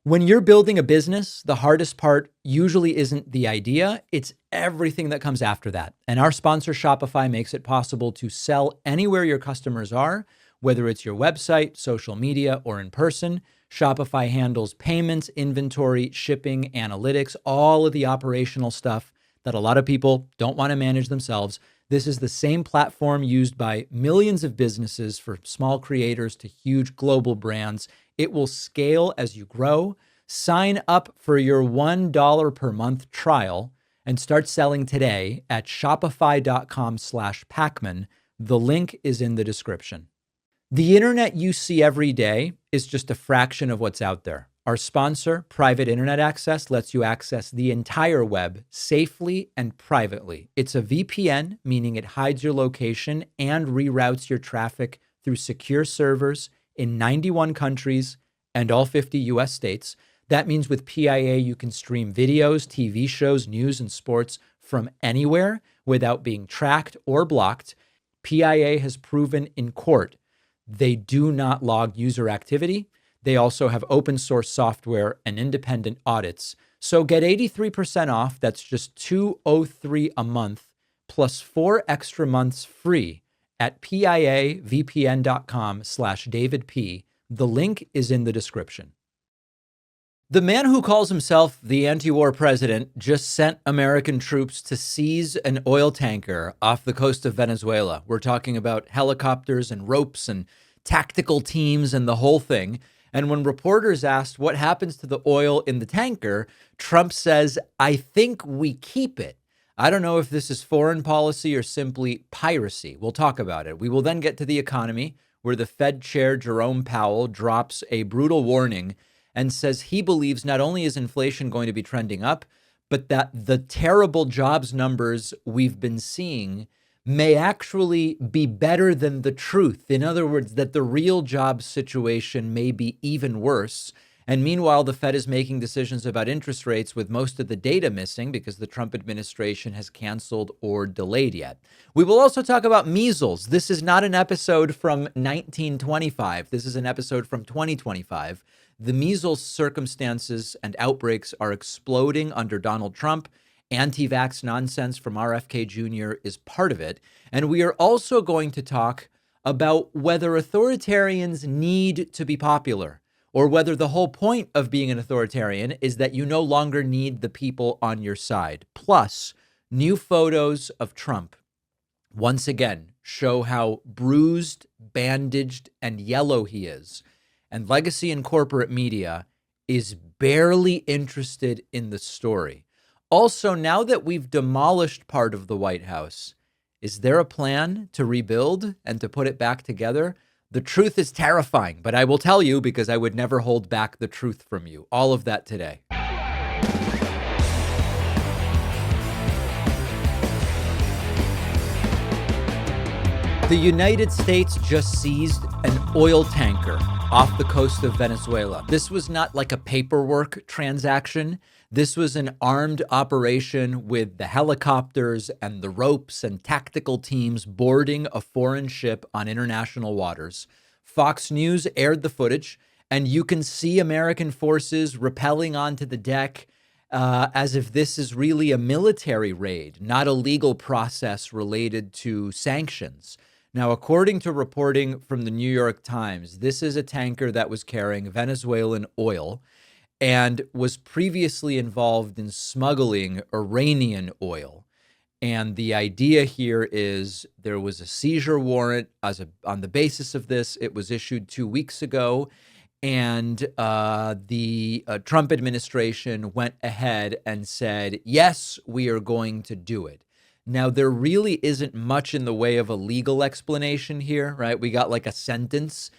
When you're building a business, the hardest part usually isn't the idea, it's everything that comes after that. And our sponsor, Shopify, makes it possible to sell anywhere your customers are, whether it's your website, social media, or in person. Shopify handles payments, inventory, shipping, analytics, all of the operational stuff that a lot of people don't want to manage themselves. This is the same platform used by millions of businesses, for small creators to huge global brands. It will scale as you grow. Sign up for your $1 per month trial and start selling today at shopify.com/Pakman. The link is in the description. The internet you see every day is just a fraction of what's out there. Our sponsor, Private Internet Access, lets you access the entire web safely and privately. It's a VPN, meaning it hides your location and reroutes your traffic through secure servers in 91 countries and all 50 US states. That means with PIA, you can stream videos, TV shows, news, and sports from anywhere without being tracked or blocked. PIA has proven in court they do not log user activity. They also have open source software and independent audits. So get 83% off. That's just $203 a month plus 4 extra months free at piavpn.com/DavidP. The link is in the description. The man who calls himself the anti-war president just sent American troops to seize an oil tanker off the coast of Venezuela. We're talking about helicopters and ropes and tactical teams and the whole thing. And when reporters asked what happens to the oil in the tanker, Trump says, "I think we keep it." I don't know if this is foreign policy or simply piracy. We'll talk about it. We will then get to the economy, where the Fed chair, Jerome Powell, drops a brutal warning and says he believes not only is inflation going to be trending up, but that the terrible jobs numbers we've been seeing may actually be better than the truth. In other words, that the real job situation may be even worse. And meanwhile, the Fed is making decisions about interest rates with most of the data missing because the Trump administration has canceled or delayed yet. We will also talk about measles. This is not an episode from 1925. This is an episode from 2025. The measles circumstances and outbreaks are exploding under Donald Trump. Anti-vax nonsense from RFK Jr. is part of it. And we are also going to talk about whether authoritarians need to be popular, or whether the whole point of being an authoritarian is that you no longer need the people on your side. Plus, new photos of Trump once again show how bruised, bandaged, and yellow he is. And legacy and corporate media is barely interested in the story. Also, now that we've demolished part of the White House, is there a plan to rebuild and to put it back together? The truth is terrifying, but I will tell you because I would never hold back the truth from you. All of that today. The United States just seized an oil tanker off the coast of Venezuela. This was not like a paperwork transaction. This was an armed operation with the helicopters and the ropes and tactical teams boarding a foreign ship on international waters. Fox News aired the footage, and you can see American forces rappelling onto the deck as if this is really a military raid, not a legal process related to sanctions. Now, according to reporting from the New York Times, this is a tanker that was carrying Venezuelan oil and was previously involved in smuggling Iranian oil. And the idea here is there was a seizure warrant on the basis of this. It was issued 2 weeks ago. And the Trump administration went ahead and said, yes, we are going to do it. Now, there really isn't much in the way of a legal explanation here, right? We got like a sentence.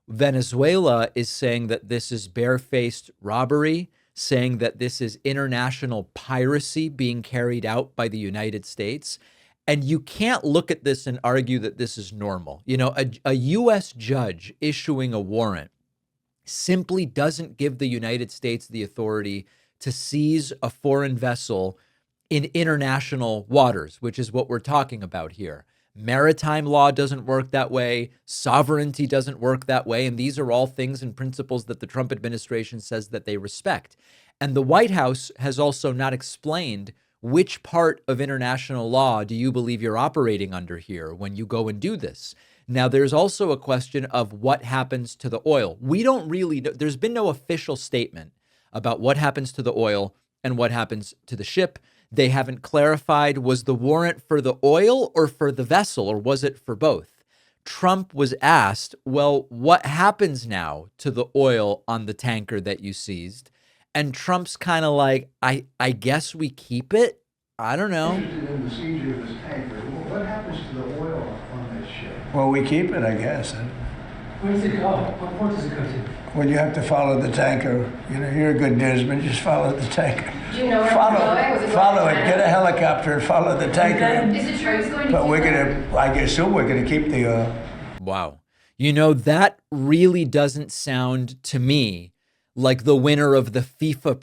Venezuela is saying that this is barefaced robbery, saying that this is international piracy being carried out by the United States. And you can't look at this and argue that this is normal. You know, a U.S. judge issuing a warrant simply doesn't give the United States the authority to seize a foreign vessel in international waters, which is what we're talking about here. Maritime law doesn't work that way. Sovereignty doesn't work that way. And these are all things and principles that the Trump administration says that they respect. And the White House has also not explained which part of international law do you believe you're operating under here when you go and do this. Now, there's also a question of what happens to the oil. We don't really know. There's been no official statement about what happens to the oil and what happens to the ship. They haven't clarified, was the warrant for the oil or for the vessel, or was it for both? Trump was asked, well, what happens now to the oil on the tanker that you seized? And Trump's kind of like, I guess we keep it? I don't know. In the seizure of this tanker, what happens to the oil on this ship? Well, we keep it, I guess. Where does it go? What port does it go to? Well, you have to follow the tanker. You know, you're a good newsman. Just follow the tanker. Do you know where it's going? Follow it. Get a helicopter and follow the tanker. Is it true it's going to But we're gonna. I assume we're gonna keep the oil. Wow. You know, that really doesn't sound to me like the winner of the FIFA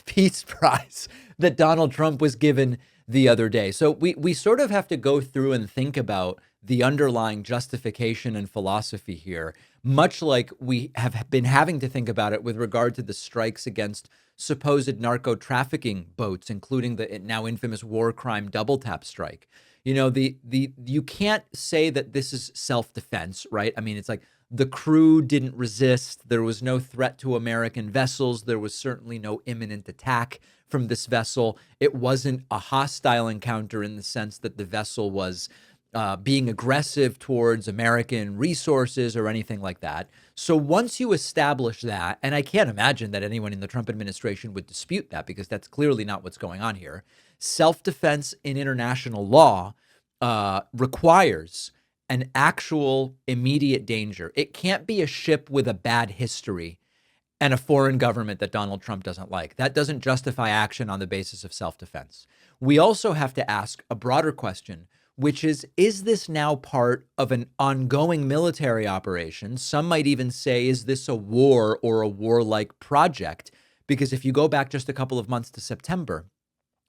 Peace Prize that Donald Trump was given the other day. So we sort of have to go through and think about the underlying justification and philosophy here, much like we have been having to think about it with regard to the strikes against supposed narco trafficking boats, including the now infamous war crime double tap strike. You know, you can't say that this is self-defense, right? I mean, it's like the crew didn't resist. There was no threat to American vessels. There was certainly no imminent attack from this vessel. It wasn't a hostile encounter in the sense that the vessel was being aggressive towards American resources or anything like that. So once you establish that, and I can't imagine that anyone in the Trump administration would dispute that because that's clearly not what's going on here, self-defense in international law requires an actual immediate danger. It can't be a ship with a bad history and a foreign government that Donald Trump doesn't like. That doesn't justify action on the basis of self-defense. We also have to ask a broader question, which is this now part of an ongoing military operation? Some might even say, is this a war or a warlike project? Because if you go back just a couple of months to September,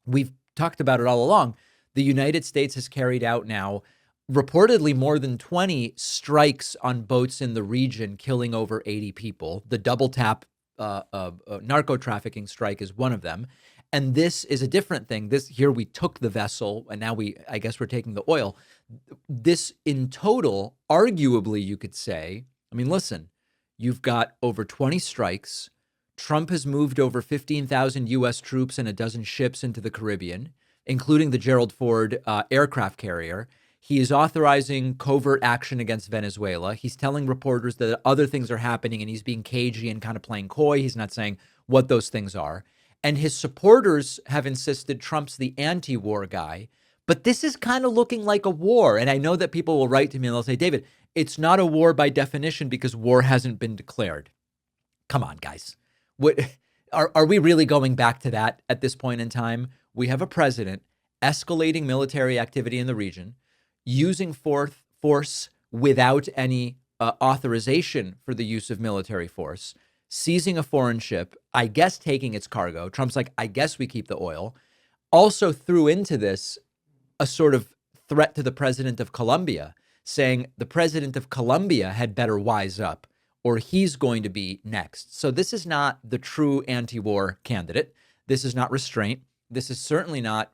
we've talked about it all along. The United States has carried out now reportedly more than 20 strikes on boats in the region, killing over 80 people. The double tap narco trafficking strike is one of them. And this is a different thing. Here we took the vessel and now I guess we're taking the oil. This in total, arguably you could say, I mean, listen, you've got over 20 strikes. Trump has moved over 15,000 U.S. troops and a dozen ships into the Caribbean, including the Gerald Ford aircraft carrier. He is authorizing covert action against Venezuela. He's telling reporters that other things are happening and he's being cagey and kind of playing coy. He's not saying what those things are. And his supporters have insisted Trump's the anti-war guy. But this is kind of looking like a war. And I know that people will write to me and they'll say, David, it's not a war by definition because war hasn't been declared. Come on, guys. What are we really going back to that at this point in time? We have a president escalating military activity in the region, using force without any authorization for the use of military force, seizing a foreign ship, I guess taking its cargo. Trump's like, I guess we keep the oil. Also threw into this a sort of threat to the president of Colombia, saying the president of Colombia had better wise up or he's going to be next. So this is not the true anti-war candidate. This is not restraint. This is certainly not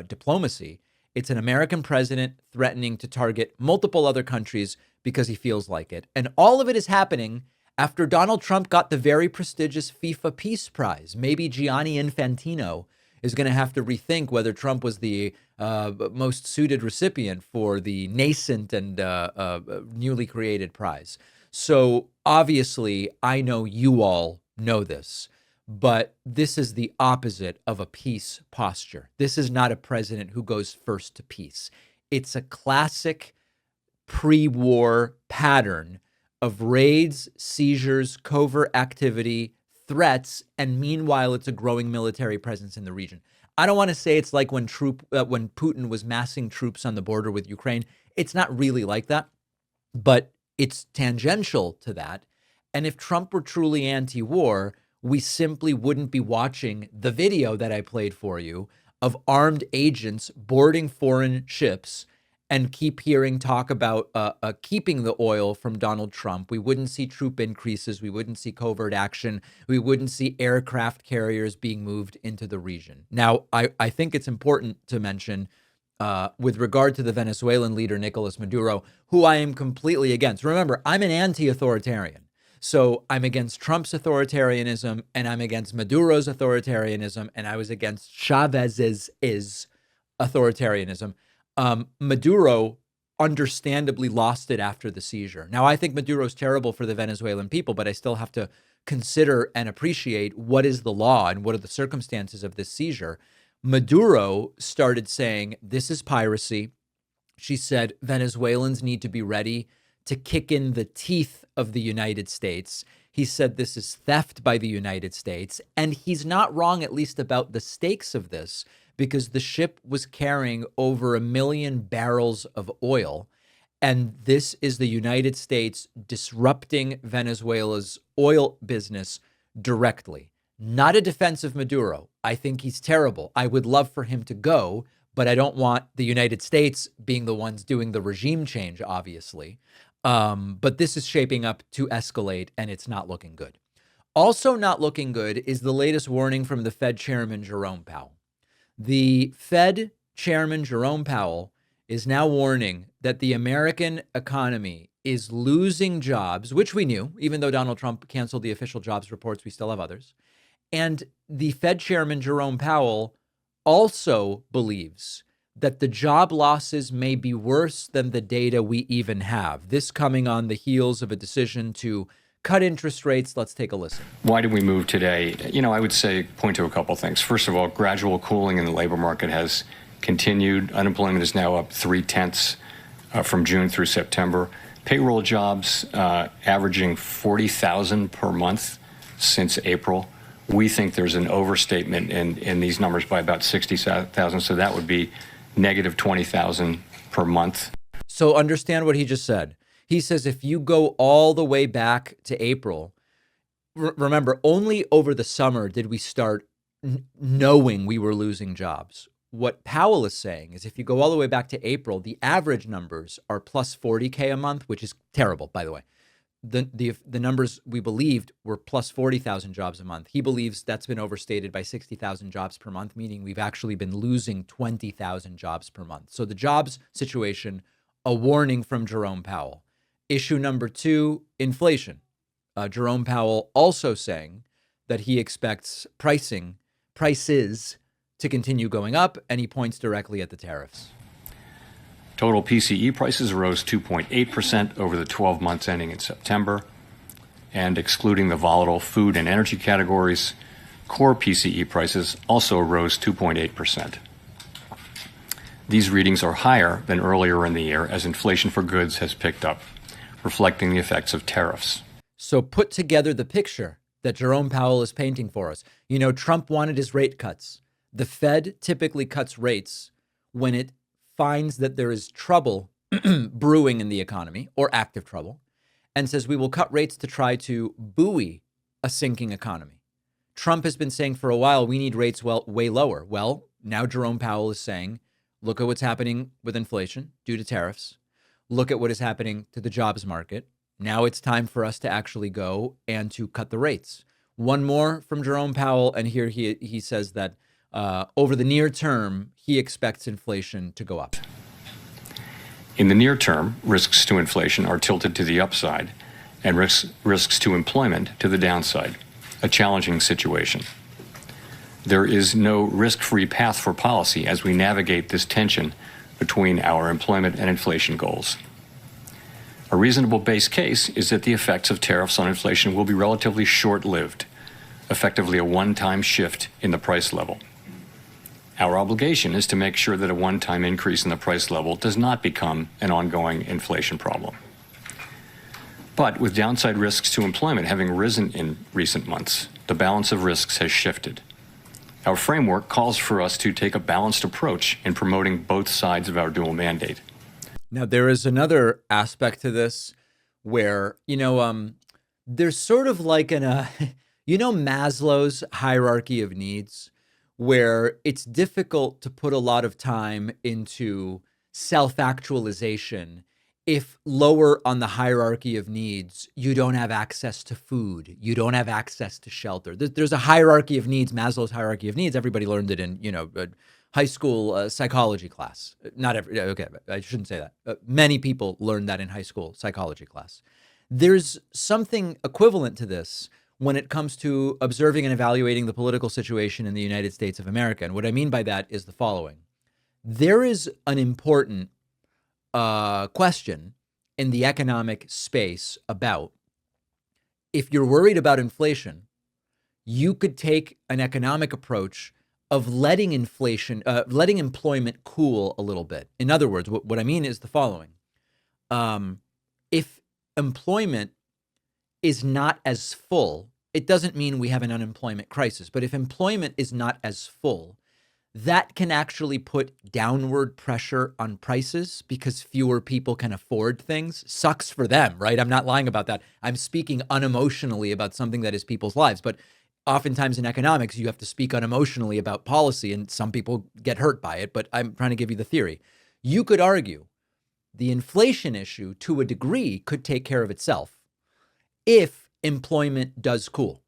diplomacy. It's an American president threatening to target multiple other countries because he feels like it. And all of it is happening after Donald Trump got the very prestigious FIFA Peace Prize. Maybe Gianni Infantino is going to have to rethink whether Trump was the most suited recipient for the nascent and newly created prize. So obviously, I know you all know this, but this is the opposite of a peace posture. This is not a president who goes first to peace. It's a classic pre-war pattern of raids, seizures, covert activity, threats, and meanwhile, it's a growing military presence in the region. I don't want to say it's like when Putin was massing troops on the border with Ukraine. It's not really like that, but it's tangential to that. And if Trump were truly anti-war, we simply wouldn't be watching the video that I played for you of armed agents boarding foreign ships and keep hearing talk about keeping the oil from Donald Trump. We wouldn't see troop increases. We wouldn't see covert action. We wouldn't see aircraft carriers being moved into the region. Now, I think it's important to mention with regard to the Venezuelan leader, Nicolas Maduro, who I am completely against. Remember, I'm an anti-authoritarian. So I'm against Trump's authoritarianism, and I'm against Maduro's authoritarianism, and I was against Chavez's authoritarianism. Maduro understandably lost it after the seizure. Now, I think Maduro's terrible for the Venezuelan people, but I still have to consider and appreciate what is the law and what are the circumstances of this seizure. Maduro started saying, this is piracy. She said, Venezuelans need to be ready to kick in the teeth of the United States. He said this is theft by the United States. And he's not wrong, at least about the stakes of this, because the ship was carrying over 1 million barrels of oil. And this is the United States disrupting Venezuela's oil business directly. Not a defense of Maduro. I think he's terrible. I would love for him to go, but I don't want the United States being the ones doing the regime change, obviously. But this is shaping up to escalate, and it's not looking good. Also not looking good is the latest warning from the Fed chairman, Jerome Powell. The Fed chairman, Jerome Powell, is now warning that the American economy is losing jobs, which we knew, even though Donald Trump canceled the official jobs reports, we still have others. And the Fed chairman, Jerome Powell, also believes that the job losses may be worse than the data we even have. This coming on the heels of a decision to cut interest rates. Let's take a listen. Why did we move today? I would say point to a couple things. First of all, gradual cooling in the labor market has continued. Unemployment is now up 0.3 from June through September. Payroll jobs averaging 40,000 per month since April. We think there's an overstatement in these numbers by about 60,000, so that would be negative 20,000 per month. So understand what he just said. He says if you go all the way back to April, remember, only over the summer did we start knowing we were losing jobs. What Powell is saying is if you go all the way back to April, the average numbers are plus 40K a month, which is terrible, by the way. The numbers we believed were plus 40,000 jobs a month. He believes that's been overstated by 60,000 jobs per month, meaning we've actually been losing 20,000 jobs per month. So the jobs situation, a warning from Jerome Powell. Issue number 2, inflation. Jerome Powell also saying that he expects prices to continue going up, and he points directly at the tariffs. Total PCE prices rose 2.8% over the 12 months ending in September. And excluding the volatile food and energy categories, core PCE prices also rose 2.8%. These readings are higher than earlier in the year as inflation for goods has picked up, reflecting the effects of tariffs. So put together the picture that Jerome Powell is painting for us. Trump wanted his rate cuts. The Fed typically cuts rates when it finds that there is trouble brewing in the economy, or active trouble, and says we will cut rates to try to buoy a sinking economy. Trump has been saying for a while we need rates way lower. Well, now Jerome Powell is saying, look at what's happening with inflation due to tariffs. Look at what is happening to the jobs market. Now it's time for us to actually go and to cut the rates. One more from Jerome Powell, and here he says that over the near term, he expects inflation to go up. In the near term, risks to inflation are tilted to the upside and risks to employment to the downside, a challenging situation. There is no risk-free path for policy as we navigate this tension between our employment and inflation goals. A reasonable base case is that the effects of tariffs on inflation will be relatively short-lived, effectively a one-time shift in the price level. Our obligation is to make sure that a one-time increase in the price level does not become an ongoing inflation problem. But with downside risks to employment having risen in recent months, the balance of risks has shifted. Our framework calls for us to take a balanced approach in promoting both sides of our dual mandate. Now, there is another aspect to this where, there's sort of like Maslow's hierarchy of needs, where it's difficult to put a lot of time into self-actualization if lower on the hierarchy of needs, you don't have access to food, you don't have access to shelter. There's a hierarchy of needs, Maslow's hierarchy of needs. Everybody learned it in, high school psychology class. Not every, okay, I shouldn't say that. Many people learned that in high school psychology class. There's something equivalent to this when it comes to observing and evaluating the political situation in the United States of America. And what I mean by that is the following. There is an important question in the economic space about if you're worried about inflation, you could take an economic approach of letting employment cool a little bit. In other words, what I mean is the following. If employment is not as full, it doesn't mean we have an unemployment crisis, but if employment is not as full, that can actually put downward pressure on prices because fewer people can afford things. Sucks for them, right? I'm not lying about that. I'm speaking unemotionally about something that is people's lives. But oftentimes in economics, you have to speak unemotionally about policy, and some people get hurt by it. But I'm trying to give you the theory. You could argue the inflation issue, to a degree, could take care of itself if employment does cool.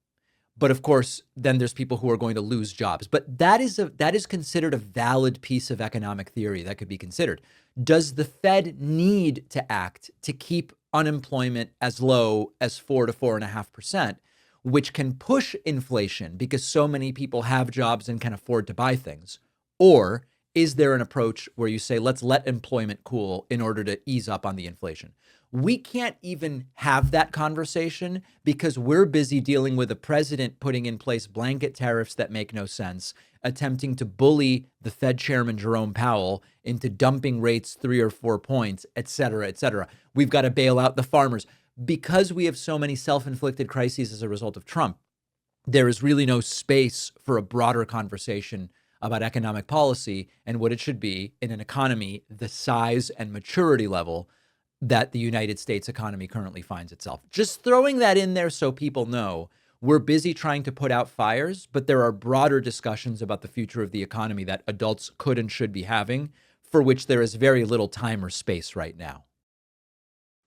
But of course, then there's people who are going to lose jobs. But that is considered a valid piece of economic theory that could be considered. Does the Fed need to act to keep unemployment as low as 4 to 4.5%, which can push inflation because so many people have jobs and can afford to buy things? Or is there an approach where you say, let's let employment cool in order to ease up on the inflation? We can't even have that conversation because we're busy dealing with a president putting in place blanket tariffs that make no sense, attempting to bully the Fed chairman, Jerome Powell, into dumping rates 3 or 4 points, et cetera, et cetera. We've got to bail out the farmers. Because we have so many self-inflicted crises as a result of Trump, there is really no space for a broader conversation about economic policy and what it should be in an economy the size and maturity level that the United States economy currently finds itself. Just throwing that in there so people know we're busy trying to put out fires, but there are broader discussions about the future of the economy that adults could and should be having, for which there is very little time or space right now.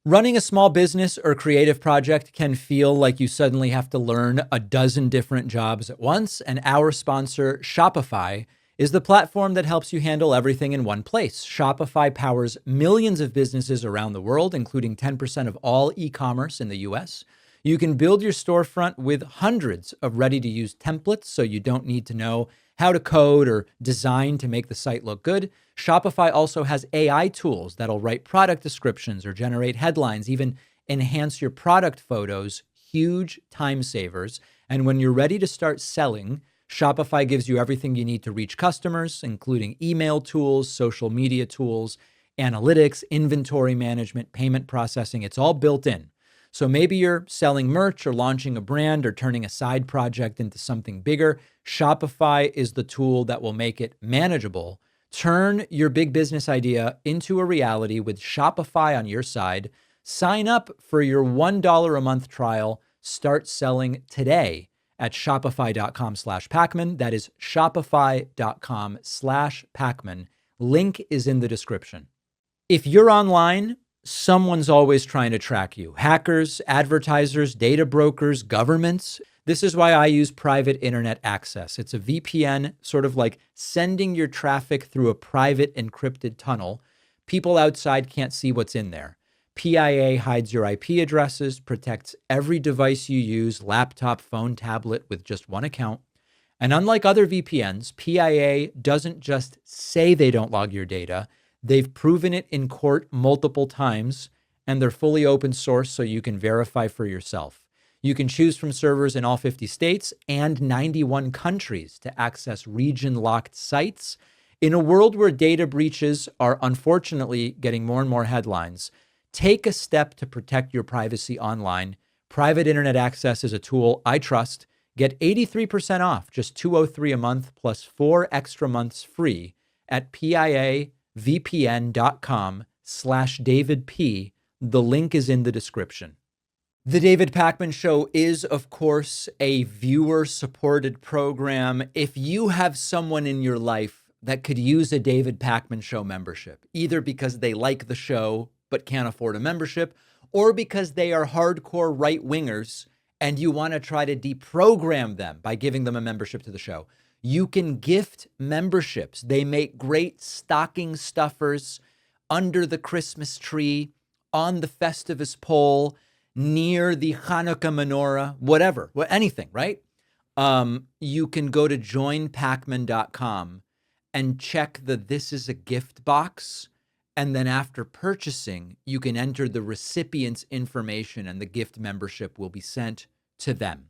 Running a small business or creative project can feel like you suddenly have to learn a dozen different jobs at once, and our sponsor, Shopify, is the platform that helps you handle everything in one place. Shopify powers millions of businesses around the world, including 10% of all e-commerce in the US. You can build your storefront with hundreds of ready-to-use templates, so you don't need to know how to code or design to make the site look good. Shopify also has AI tools that'll write product descriptions or generate headlines, even enhance your product photos, huge time savers. And when you're ready to start selling, Shopify gives you everything you need to reach customers, including email tools, social media tools, analytics, inventory management, payment processing. It's all built in. So maybe you're selling merch or launching a brand or turning a side project into something bigger. Shopify is the tool that will make it manageable. Turn your big business idea into a reality with Shopify on your side. Sign up for your $1 a month trial. Start selling today at shopify.com/Pakman. That is shopify.com/Pakman. Link is in the description. If you're online, someone's always trying to track you. Hackers, advertisers, data brokers, governments. This is why I use private internet access. It's a VPN, sort of like sending your traffic through a private encrypted tunnel. People outside can't see what's in there. PIA hides your IP addresses, protects every device you use, laptop, phone, tablet, with just one account. And unlike other VPNs, PIA doesn't just say they don't log your data. They've proven it in court multiple times, and they're fully open source so you can verify for yourself. You can choose from servers in all 50 states and 91 countries to access region-locked sites. In a world where data breaches are unfortunately getting more and more headlines, take a step to protect your privacy online. Private internet access is a tool I trust. Get 83% off, just $203 a month, plus 4 extra months free at piavpn.com/DavidP. The link is in the description. The David Pakman Show is, of course, a viewer-supported program. If you have someone in your life that could use a David Pakman Show membership, either because they like the show but can't afford a membership, or because they are hardcore right-wingers and you want to try to deprogram them by giving them a membership to the show. You can gift memberships. They make great stocking stuffers under the Christmas tree, on the Festivus pole, near the Hanukkah menorah, whatever, anything, right? You can go to joinpakman.com and check the This is a Gift box. And then after purchasing, you can enter the recipient's information and the gift membership will be sent to them.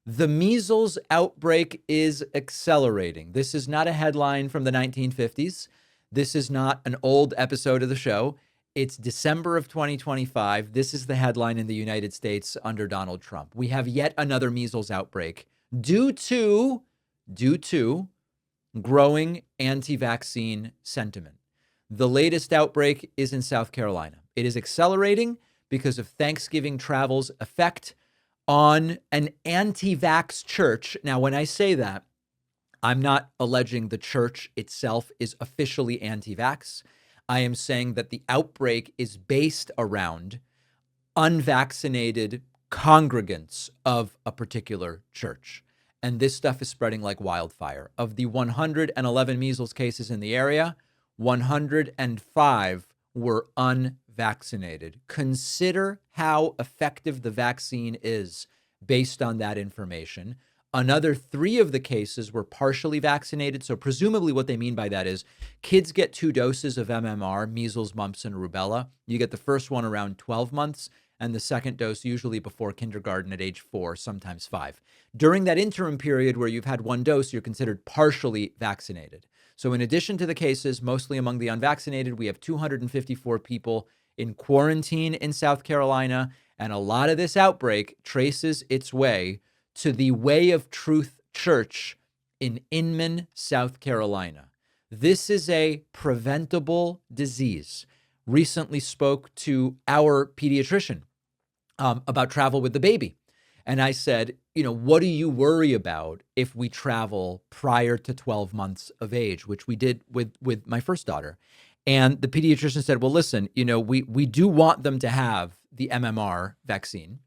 The measles outbreak is accelerating. This is not a headline from the 1950s. This is not an old episode of the show. It's December of 2025. This is the headline in the United States under Donald Trump. We have yet another measles outbreak due to growing anti-vaccine sentiment. The latest outbreak is in South Carolina. It is accelerating because of Thanksgiving travel's effect on an anti-vax church. Now, when I say that, I'm not alleging the church itself is officially anti-vax. I am saying that the outbreak is based around unvaccinated congregants of a particular church. And this stuff is spreading like wildfire. Of the 111 measles cases in the area, 105 were unvaccinated. Consider how effective the vaccine is based on that information. Another 3 of the cases were partially vaccinated. So presumably what they mean by that is kids get 2 doses of MMR, measles, mumps, and rubella. You get the first one around 12 months and the second dose usually before kindergarten at age 4, sometimes 5. During that interim period where you've had 1 dose, you're considered partially vaccinated. So in addition to the cases, mostly among the unvaccinated, we have 254 people in quarantine in South Carolina. And a lot of this outbreak traces its way to the Way of Truth Church in Inman, South Carolina. This is a preventable disease. Recently spoke to our pediatrician about travel with the baby. And I said, what do you worry about if we travel prior to 12 months of age, which we did with my first daughter. And the pediatrician said, well, listen, we do want them to have the MMR vaccine.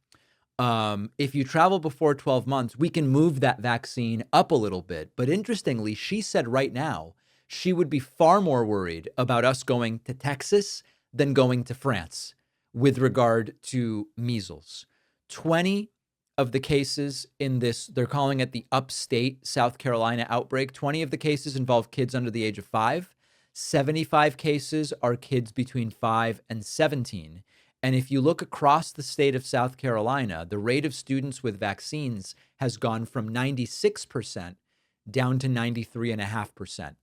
If you travel before 12 months, we can move that vaccine up a little bit. But interestingly, she said right now, she would be far more worried about us going to Texas than going to France with regard to measles. 20 of the cases in this, they're calling it the upstate South Carolina outbreak. 20 of the cases involve kids under the age of 5. 75 cases are kids between 5 and 17. And if you look across the state of South Carolina, the rate of students with vaccines has gone from 96% down to 93.5%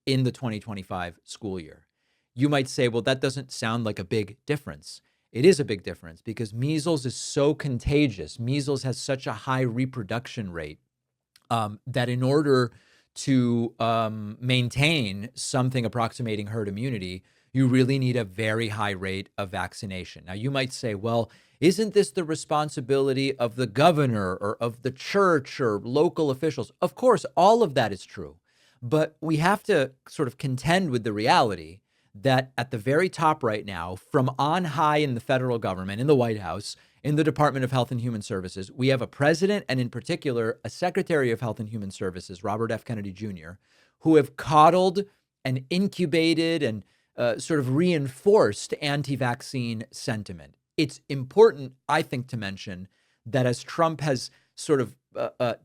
in the 2025 school year. You might say, well, that doesn't sound like a big difference. It is a big difference because measles is so contagious. Measles has such a high reproduction rate that in order to maintain something approximating herd immunity, you really need a very high rate of vaccination. Now, you might say, well, isn't this the responsibility of the governor or of the church or local officials? Of course, all of that is true. But we have to sort of contend with the reality that at the very top right now, from on high in the federal government, in the White House, in the Department of Health and Human Services, we have a president and in particular, a Secretary of Health and Human Services, Robert F. Kennedy Jr., who have coddled and incubated and sort of reinforced anti-vaccine sentiment. It's important, I think, to mention that as Trump has sort of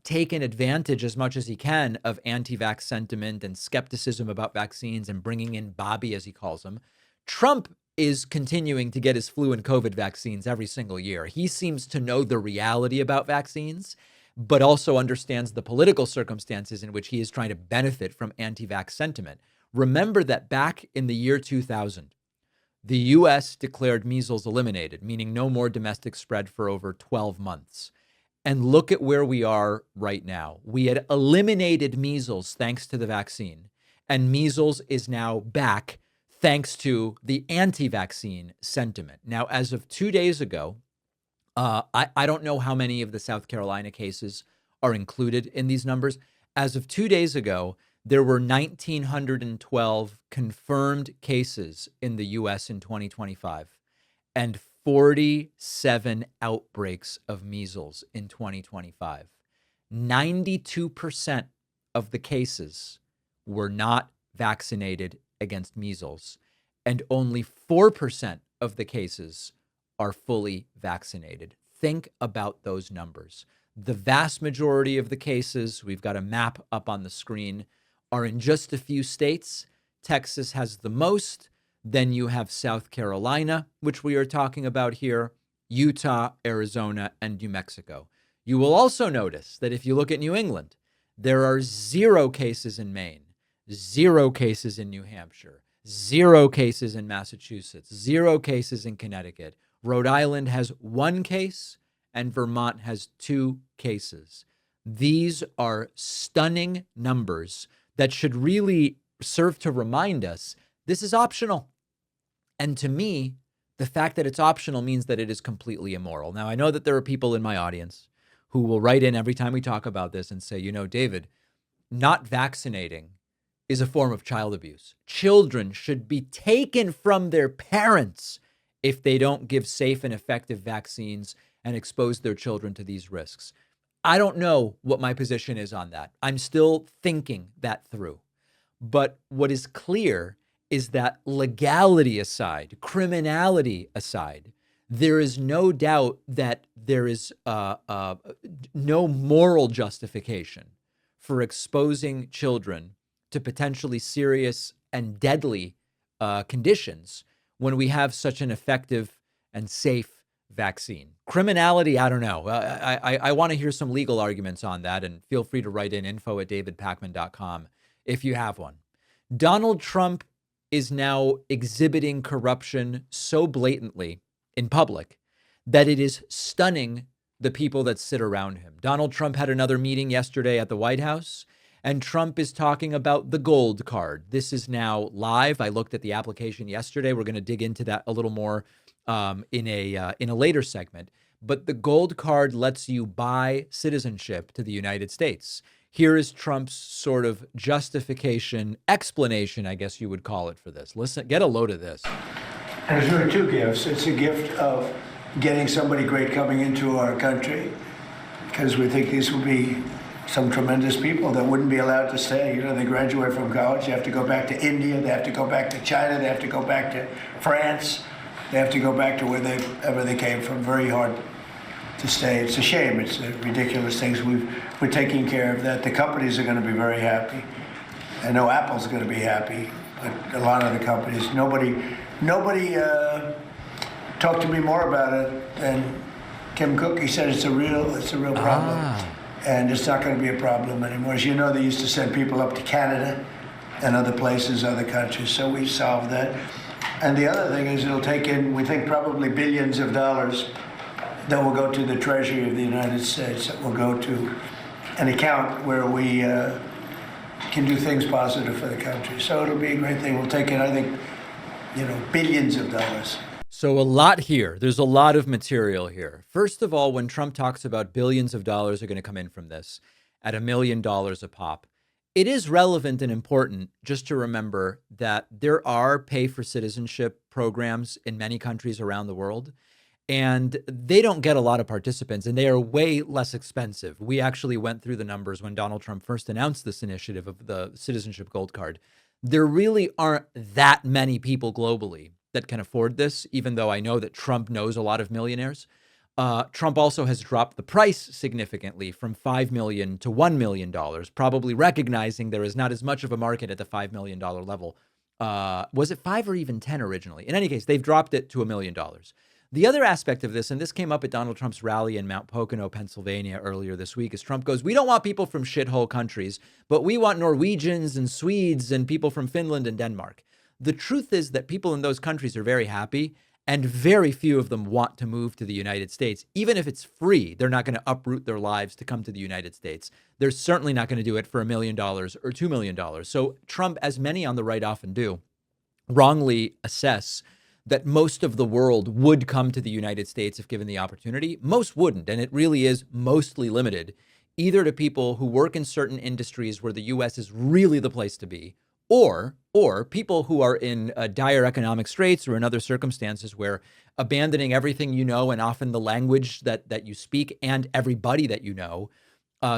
taken advantage as much as he can of anti-vax sentiment and skepticism about vaccines and bringing in Bobby, as he calls him, Trump is continuing to get his flu and COVID vaccines every single year. He seems to know the reality about vaccines, but also understands the political circumstances in which he is trying to benefit from anti-vax sentiment. Remember that back in the year 2000, the U.S. declared measles eliminated, meaning no more domestic spread for over 12 months. And look at where we are right now. We had eliminated measles thanks to the vaccine, and measles is now back thanks to the anti-vaccine sentiment. Now, as of 2 days ago, I don't know how many of the South Carolina cases are included in these numbers. As of 2 days ago, There were 1,912 confirmed cases in the US in 2025 and 47 outbreaks of measles in 2025. 92% of the cases were not vaccinated against measles, and only 4% of the cases are fully vaccinated. Think about those numbers. The vast majority of the cases, we've got a map up on the screen, are in just a few states. Texas has the most. Then you have South Carolina, which we are talking about here, Utah, Arizona, and New Mexico. You will also notice that if you look at New England, there are 0 cases in Maine, 0 cases in New Hampshire, 0 cases in Massachusetts, 0 cases in Connecticut. Rhode Island has 1 case, and Vermont has 2 cases. These are stunning numbers that should really serve to remind us this is optional. And to me, the fact that it's optional means that it is completely immoral. Now, I know that there are people in my audience who will write in every time we talk about this and say, you know, David, not vaccinating is a form of child abuse. Children should be taken from their parents if they don't give safe and effective vaccines and expose their children to these risks. I don't know what my position is on that. I'm still thinking that through. But what is clear is that legality aside, criminality aside, there is no doubt that there is no moral justification for exposing children to potentially serious and deadly conditions when we have such an effective and safe vaccine. Criminality, I don't know. I want to hear some legal arguments on that, and feel free to write in info@davidpakman.com if you have one. Donald Trump is now exhibiting corruption so blatantly in public that it is stunning the people that sit around him. Donald Trump had another meeting yesterday at the White House, and Trump is talking about the gold card. This is now live. I looked at the application yesterday. We're going to dig into that a little more in a later segment. But the gold card lets you buy citizenship to the United States. Here is Trump's sort of justification, explanation, I guess you would call it, for this. Listen, get a load of this. And it's really 2 gifts. It's a gift of getting somebody great coming into our country, because we think these will be some tremendous people that wouldn't be allowed to stay. You know, they graduate from college, they have to go back to India, they have to go back to China, they have to go back to France, they have to go back to wherever they came from. Very hard to stay. It's a shame. It's ridiculous things. We're taking care of that. The companies are going to be very happy. I know Apple's going to be happy, but a lot of the companies, nobody talked to me more about it than Tim Cook. He said it's a real problem, and it's not going to be a problem anymore. As you know, they used to send people up to Canada and other places, other countries. So we solved that. And the other thing is, it'll take in, we think, probably billions of dollars that will go to the Treasury of the United States, that will go to an account where we can do things positive for the country. So it'll be a great thing. We'll take in, I think, billions of dollars. So a lot here. There's a lot of material here. First of all, when Trump talks about billions of dollars are going to come in from this at $1 million a pop, it is relevant and important just to remember that there are pay for citizenship programs in many countries around the world. And they don't get a lot of participants, and they are way less expensive. We actually went through the numbers when Donald Trump first announced this initiative of the Citizenship Gold Card. There really aren't that many people globally that can afford this, even though I know that Trump knows a lot of millionaires. Trump also has dropped the price significantly from $5 million to $1 million, probably recognizing there is not as much of a market at the $5 million level. Was it 5 or even 10 originally? In any case, they've dropped it to $1 million. The other aspect of this, and this came up at Donald Trump's rally in Mount Pocono, Pennsylvania earlier this week, is Trump goes, we don't want people from shithole countries, but we want Norwegians and Swedes and people from Finland and Denmark. The truth is that people in those countries are very happy, and very few of them want to move to the United States. Even if it's free, they're not going to uproot their lives to come to the United States. They're certainly not going to do it for $1 million or $2 million. So Trump, as many on the right often do, wrongly assess that most of the world would come to the United States if given the opportunity. Most wouldn't, and it really is mostly limited either to people who work in certain industries where the U.S. is really the place to be, or people who are in dire economic straits or in other circumstances where abandoning everything you know and often the language that you speak and everybody that you know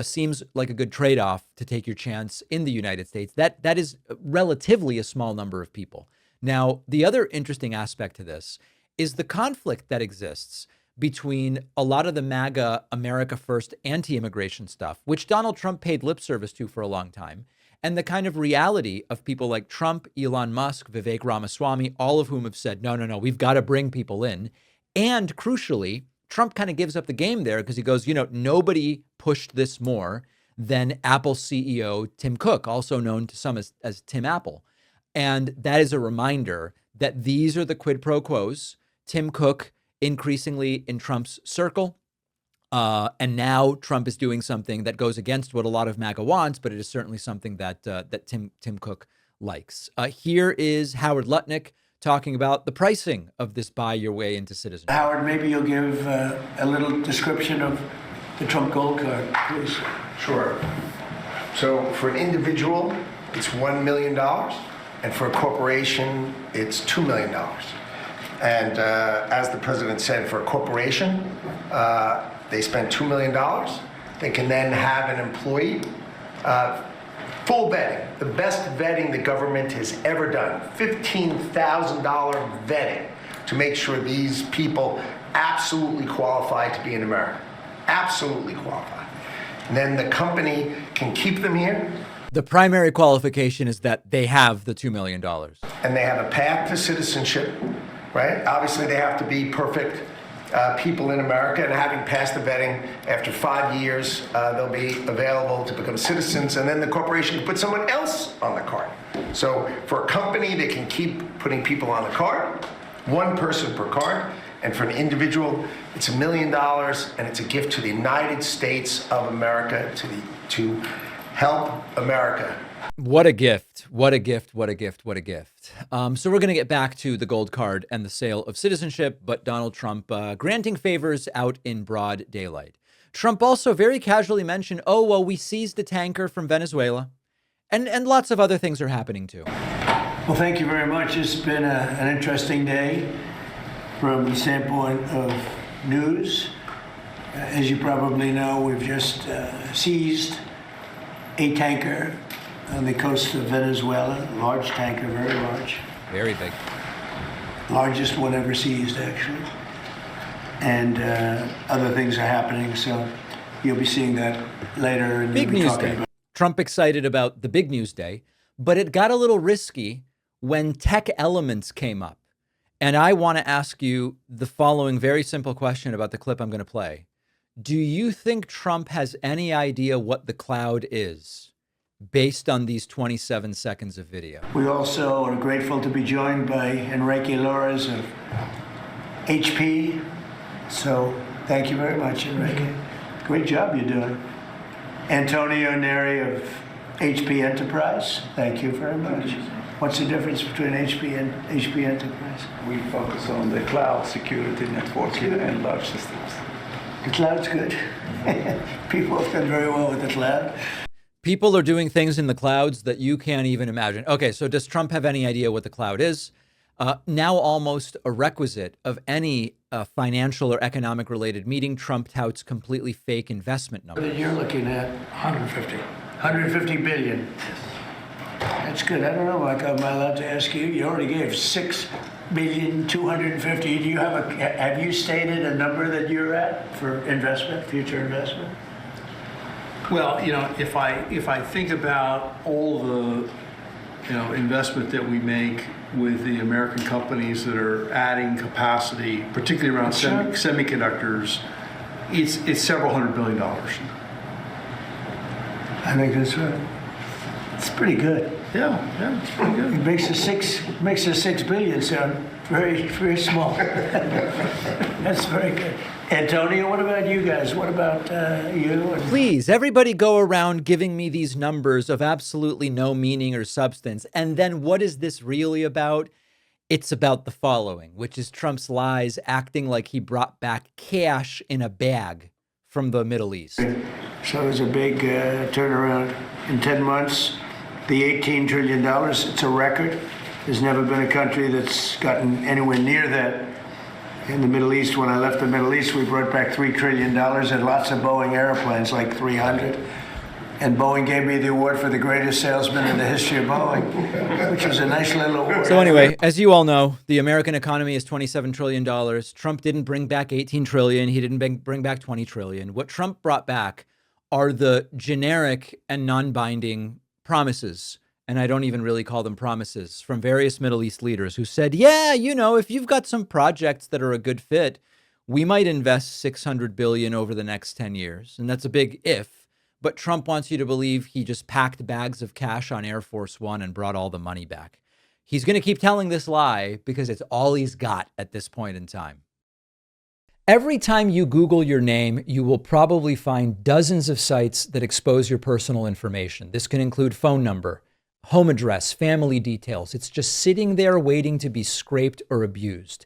seems like a good trade-off to take your chance in the United States. That is relatively a small number of people. Now, the other interesting aspect to this is the conflict that exists between a lot of the MAGA America First anti-immigration stuff, which Donald Trump paid lip service to for a long time, and the kind of reality of people like Trump, Elon Musk, Vivek Ramaswamy, all of whom have said, no, we've got to bring people in. And crucially, Trump kind of gives up the game there because he goes, nobody pushed this more than Apple CEO Tim Cook, also known to some as Tim Apple. And that is a reminder that these are the quid pro quos. Tim Cook increasingly in Trump's circle. And now Trump is doing something that goes against what a lot of MAGA wants, but it is certainly something that Tim Cook likes. Here is Howard Lutnick talking about the pricing of this buy your way into citizenship. Howard, maybe you'll give a little description of the Trump Gold Card, please. Sure. So for an individual, it's $1 million, and for a corporation, it's $2 million. And as the president said, for a corporation, they spend $2 million. They can then have an employee, full vetting, the best vetting the government has ever done, $15,000 vetting to make sure these people absolutely qualify to be in America, absolutely qualify. And then the company can keep them here. The primary qualification is that they have the $2 million. And they have a path to citizenship, right? Obviously, they have to be perfect people in America, and having passed the vetting, after 5 years, they'll be available to become citizens, and then the corporation can put someone else on the card. So for a company, they can keep putting people on the card, one person per card, and for an individual, it's $1 million, and it's a gift to the United States of America, to help America. What a gift. What a gift. What a gift. What a gift. So we're going to get back to the gold card and the sale of citizenship, but Donald Trump granting favors out in broad daylight. Trump also very casually mentioned, we seized a tanker from Venezuela. And lots of other things are happening too. Well, thank you very much. It's been an interesting day from the standpoint of news. As you probably know, we've just seized a tanker on the coast of Venezuela, large tanker, very large. Very big. Largest one ever seized, actually. And other things are happening, so you'll be seeing that later. And big news day. Trump excited about the big news day, but it got a little risky when tech elements came up. And I want to ask you the following very simple question about the clip I'm going to play. Do you think Trump has any idea what the cloud is based on these 27 seconds of video? We also are grateful to be joined by Enrique Lores of HP. So thank you very much, Enrique. Great job you're doing. Antonio Neri of HP Enterprise. Thank you very much. What's the difference between HP and HP Enterprise? We focus on the cloud security, networking, and large systems. The cloud's good. People have done very well with the cloud. People are doing things in the clouds that you can't even imagine. Okay, so does Trump have any idea what the cloud is? Now almost a requisite of any financial or economic related meeting, Trump touts completely fake investment numbers. You're looking at 150 billion. That's good. I don't know, Mike, am I allowed to ask you? You already gave 6,250,000,000. Do you have you stated a number that you're at for investment, future investment? Well, if I think about all the, investment that we make with the American companies that are adding capacity, particularly around semiconductors, it's several $100 billion. I think that's right. It's pretty good. Yeah, it's pretty good. It makes the 6 billion sound very, very small. That's very good. Antonio, what about you guys? What about you? Please, everybody go around giving me these numbers of absolutely no meaning or substance. And then what is this really about? It's about the following, which is Trump's lies acting like he brought back cash in a bag from the Middle East. So it was a big turnaround. In 10 months, the $18 trillion, it's a record. There's never been a country that's gotten anywhere near that. In the Middle East, when I left the Middle East, we brought back $3 trillion and lots of Boeing airplanes, like 300. And Boeing gave me the award for the greatest salesman in the history of Boeing, which is a nice little award. So anyway, as you all know, the American economy is $27 trillion. Trump didn't bring back $18 trillion. He didn't bring back $20 trillion. What Trump brought back are the generic and non-binding promises, and I don't even really call them promises, from various Middle East leaders who said, yeah, you know, if you've got some projects that are a good fit, we might invest $600 billion over the next 10 years. And that's a big if. But Trump wants you to believe he just packed bags of cash on Air Force One and brought all the money back. He's going to keep telling this lie because it's all he's got at this point in time. Every time you Google your name, you will probably find dozens of sites that expose your personal information. This can include phone number, home address, family details. It's just sitting there waiting to be scraped or abused.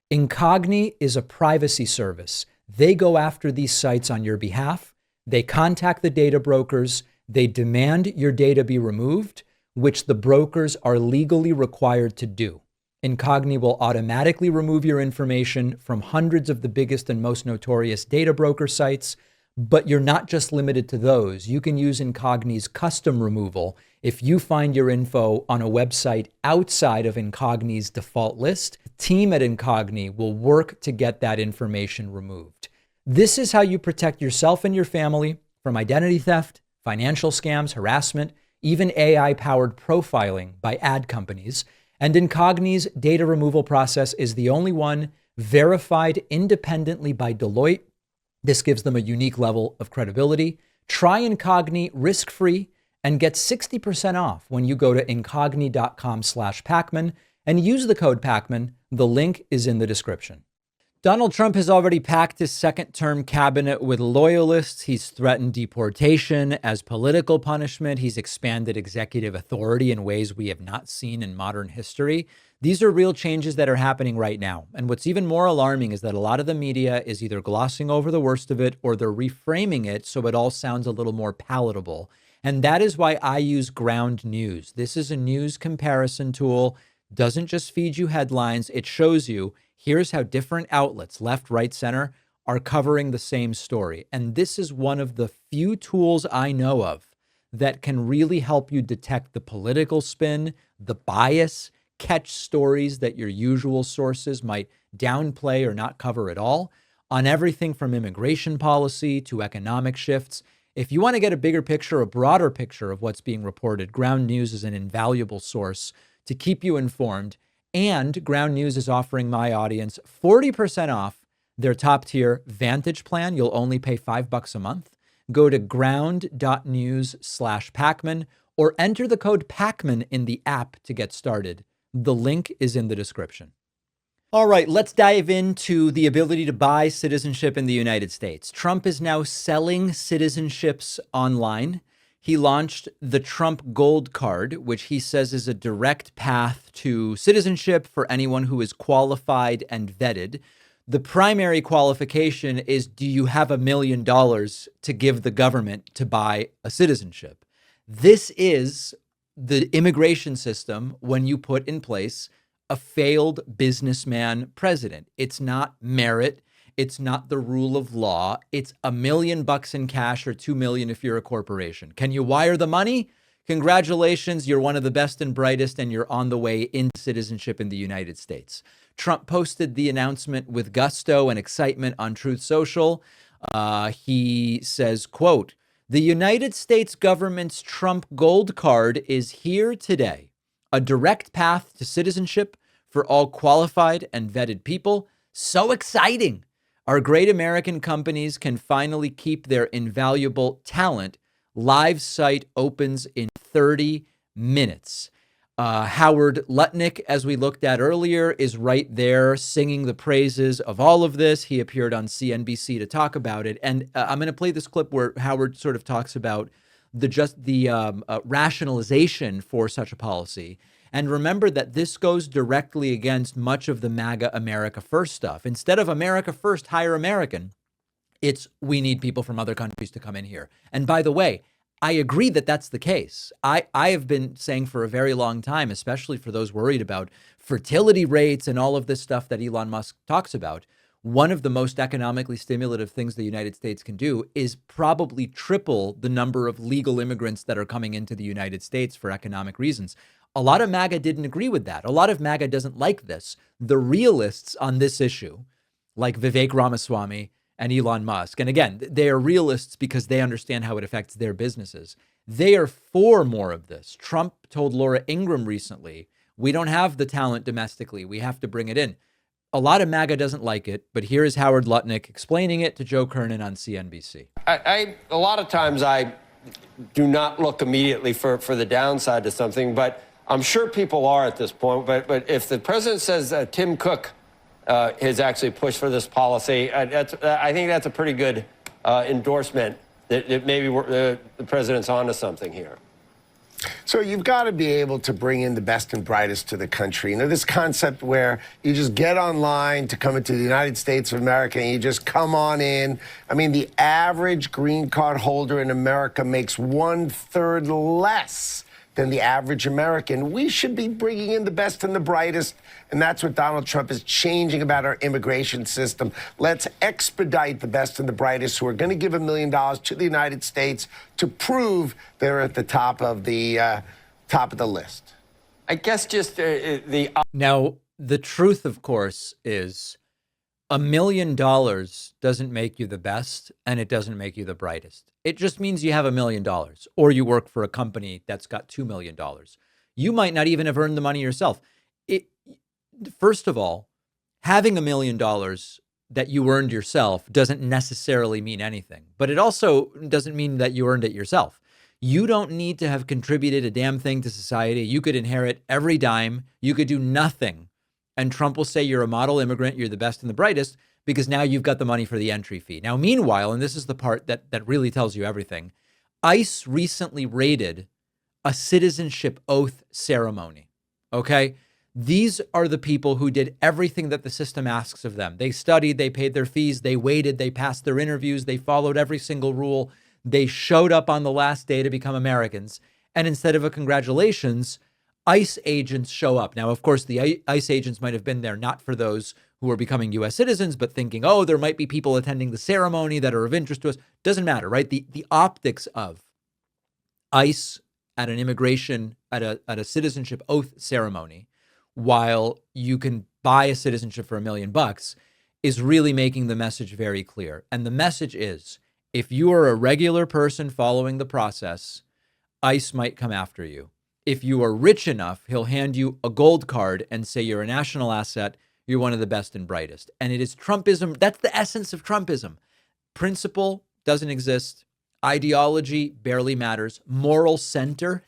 Incogni is a privacy service. They go after these sites on your behalf. They contact the data brokers. They demand your data be removed, which the brokers are legally required to do. Incogni will automatically remove your information from hundreds of the biggest and most notorious data broker sites, but you're not just limited to those. You can use Incogni's custom removal if you find your info on a website outside of Incogni's default list. The team at Incogni will work to get that information removed. This is how you protect yourself and your family from identity theft, financial scams, harassment, even AI-powered profiling by ad companies. And Incogni's data removal process is the only one verified independently by Deloitte. This gives them a unique level of credibility. Try Incogni risk-free and get 60% off when you go to incogni.com/Pakman and use the code Pakman. The link is in the description. Donald Trump has already packed his second-term cabinet with loyalists. He's threatened deportation as political punishment. He's expanded executive authority in ways we have not seen in modern history. These are real changes that are happening right now. And what's even more alarming is that a lot of the media is either glossing over the worst of it or they're reframing it so it all sounds a little more palatable. And that is why I use Ground News. This is a news comparison tool. Doesn't just feed you headlines. It shows you here's how different outlets, left, right, center, are covering the same story. And this is one of the few tools I know of that can really help you detect the political spin, the bias, catch stories that your usual sources might downplay or not cover at all, on everything from immigration policy to economic shifts. If you want to get a bigger picture, a broader picture of what's being reported, Ground News is an invaluable source to keep you informed. And Ground News is offering my audience 40% off their top tier Vantage plan. You'll only pay $5 a month. Go to ground.news/Pakman or enter the code Pakman in the app to get started. The link is in the description. All right, let's dive into the ability to buy citizenship in the United States. Trump is now selling citizenships online. He launched the Trump Gold Card, which he says is a direct path to citizenship for anyone who is qualified and vetted. The primary qualification is, do you have $1 million to give the government to buy a citizenship? This is the immigration system when you put in place a failed businessman president. It's not merit. It's not the rule of law. It's $1 million in cash or $2 million if you're a corporation. Can you wire the money? Congratulations, you're one of the best and brightest, and you're on the way into citizenship in the United States. Trump posted the announcement with gusto and excitement on Truth Social. He says, quote, "The United States government's Trump Gold Card is here today. A direct path to citizenship for all qualified and vetted people. So exciting. Our great American companies can finally keep their invaluable talent. Live site opens in 30 minutes. Howard Lutnick, as we looked at earlier, is right there singing the praises of all of this. He appeared on CNBC to talk about it. And I'm going to play this clip where Howard sort of talks about the rationalization for such a policy. And remember that this goes directly against much of the MAGA America First stuff. Instead of America First, hire American, It's we need people from other countries to come in here. And by the way, I agree that that's the case. I have been saying for a very long time, especially for those worried about fertility rates and all of this stuff that Elon Musk talks about, one of the most economically stimulative things the United States can do is probably triple the number of legal immigrants that are coming into the United States for economic reasons. A lot of MAGA didn't agree with that. A lot of MAGA doesn't like this. The realists on this issue, like Vivek Ramaswamy and Elon Musk, and again, they are realists because they understand how it affects their businesses. They are for more of this. Trump told Laura Ingraham recently, we don't have the talent domestically. We have to bring it in. A lot of MAGA doesn't like it, but here is Howard Lutnick explaining it to Joe Kernan on CNBC. A lot of times I do not look immediately for the downside to something, but I'm sure people are at this point. But if the president says Tim Cook has actually pushed for this policy, I think that's a pretty good endorsement that maybe the president's onto something here. So you've got to be able to bring in the best and brightest to the country. This concept where you just get online to come into the United States of America and you just come on in. I mean, the average green card holder in America makes 1/3 less than the average American. We should be bringing in the best and the brightest, and that's what Donald Trump is changing about our immigration system. Let's expedite the best and the brightest who are going to give $1 million to the United States to prove they're at the top of the list. I guess just Now, the truth, of course, is $1 million doesn't make you the best and it doesn't make you the brightest. It just means you have $1 million or you work for a company that's got $2 million. You might not even have earned the money yourself. First of all, having $1 million that you earned yourself doesn't necessarily mean anything, but it also doesn't mean that you earned it yourself. You don't need to have contributed a damn thing to society. You could inherit every dime. You could do nothing. And Trump will say you're a model immigrant, you're the best and the brightest, because now you've got the money for the entry fee. Now, meanwhile, and this is the part that really tells you everything, ICE recently raided a citizenship oath ceremony, okay? These are the people who did everything that the system asks of them. They studied, they paid their fees, they waited, they passed their interviews, they followed every single rule. They showed up on the last day to become Americans. And instead of a congratulations, ICE agents show up. Now, of course, the ICE agents might have been there not for those who are becoming U.S. citizens, but thinking, oh, there might be people attending the ceremony that are of interest to us. Doesn't matter, right? The optics of ICE at an immigration, at a citizenship oath ceremony, while you can buy a citizenship for $1 million, is really making the message very clear. And the message is, if you are a regular person following the process, ICE might come after you. If you are rich enough, he'll hand you a gold card and say you're a national asset, you're one of the best and brightest. And it is Trumpism. That's the essence of Trumpism. Principle doesn't exist. Ideology barely matters. Moral center,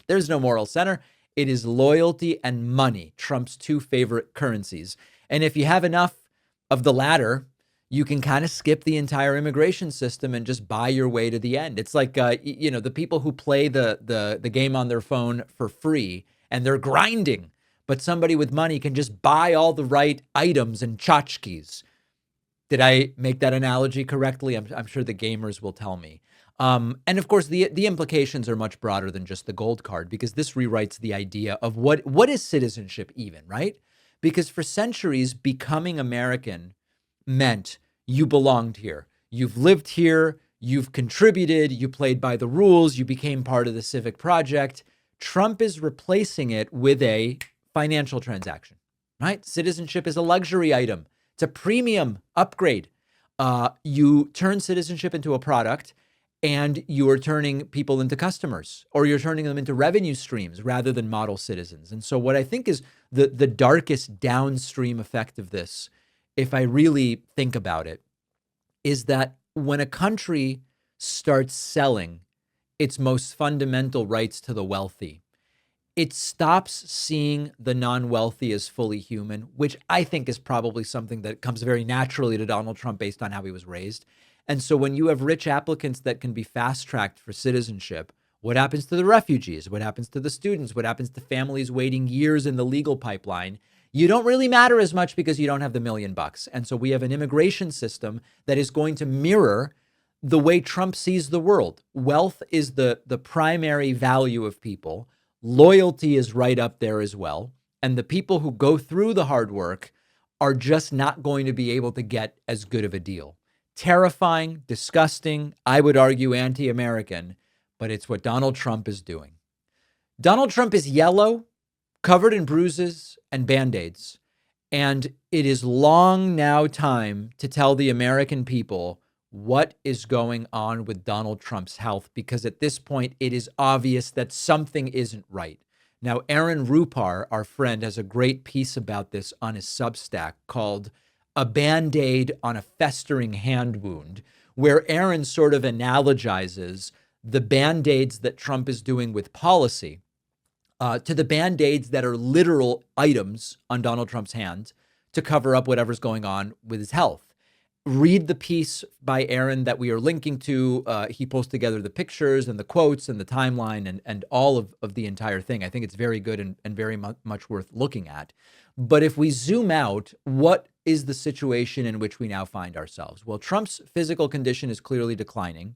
there's no moral center. It is loyalty and money, Trump's two favorite currencies. And if you have enough of the latter, you can kind of skip the entire immigration system and just buy your way to the end. It's like, the people who play the game on their phone for free and they're grinding, but somebody with money can just buy all the right items and tchotchkes. Did I make that analogy correctly? I'm sure the gamers will tell me. And of course, the implications are much broader than just the gold card, because this rewrites the idea of what is citizenship even, right? Because for centuries, becoming American meant you belonged here. You've lived here, you've contributed, you played by the rules, you became part of the civic project. Trump is replacing it with a financial transaction, right? Citizenship is a luxury item. It's a premium upgrade. You turn citizenship into a product and you are turning people into customers, or you're turning them into revenue streams rather than model citizens. And so what I think is the darkest downstream effect of this, if I really think about it, is that when a country starts selling its most fundamental rights to the wealthy, it stops seeing the non-wealthy as fully human, which I think is probably something that comes very naturally to Donald Trump based on how he was raised. And so when you have rich applicants that can be fast-tracked for citizenship, what happens to the refugees? What happens to the students? What happens to families waiting years in the legal pipeline? You don't really matter as much because you don't have the $1 million. And so we have an immigration system that is going to mirror the way Trump sees the world. Wealth is the primary value of people. Loyalty is right up there as well. And the people who go through the hard work are just not going to be able to get as good of a deal. Terrifying, disgusting, I would argue anti-American, but it's what Donald Trump is doing. Donald Trump is yellow, covered in bruises and Band-Aids. And it is long now time to tell the American people what is going on with Donald Trump's health, because at this point, it is obvious that something isn't right. Now, Aaron Rupar, our friend, has a great piece about this on his Substack called A Band-Aid on a Festering Hand Wound, where Aaron sort of analogizes the Band-Aids that Trump is doing with policy to the Band-Aids that are literal items on Donald Trump's hand to cover up whatever's going on with his health. Read the piece by Aaron that we are linking to. He posts together the pictures and the quotes and the timeline and all of the entire thing. I think it's very good and very much worth looking at. But if we zoom out, what is the situation in which we now find ourselves? Well, Trump's physical condition is clearly declining,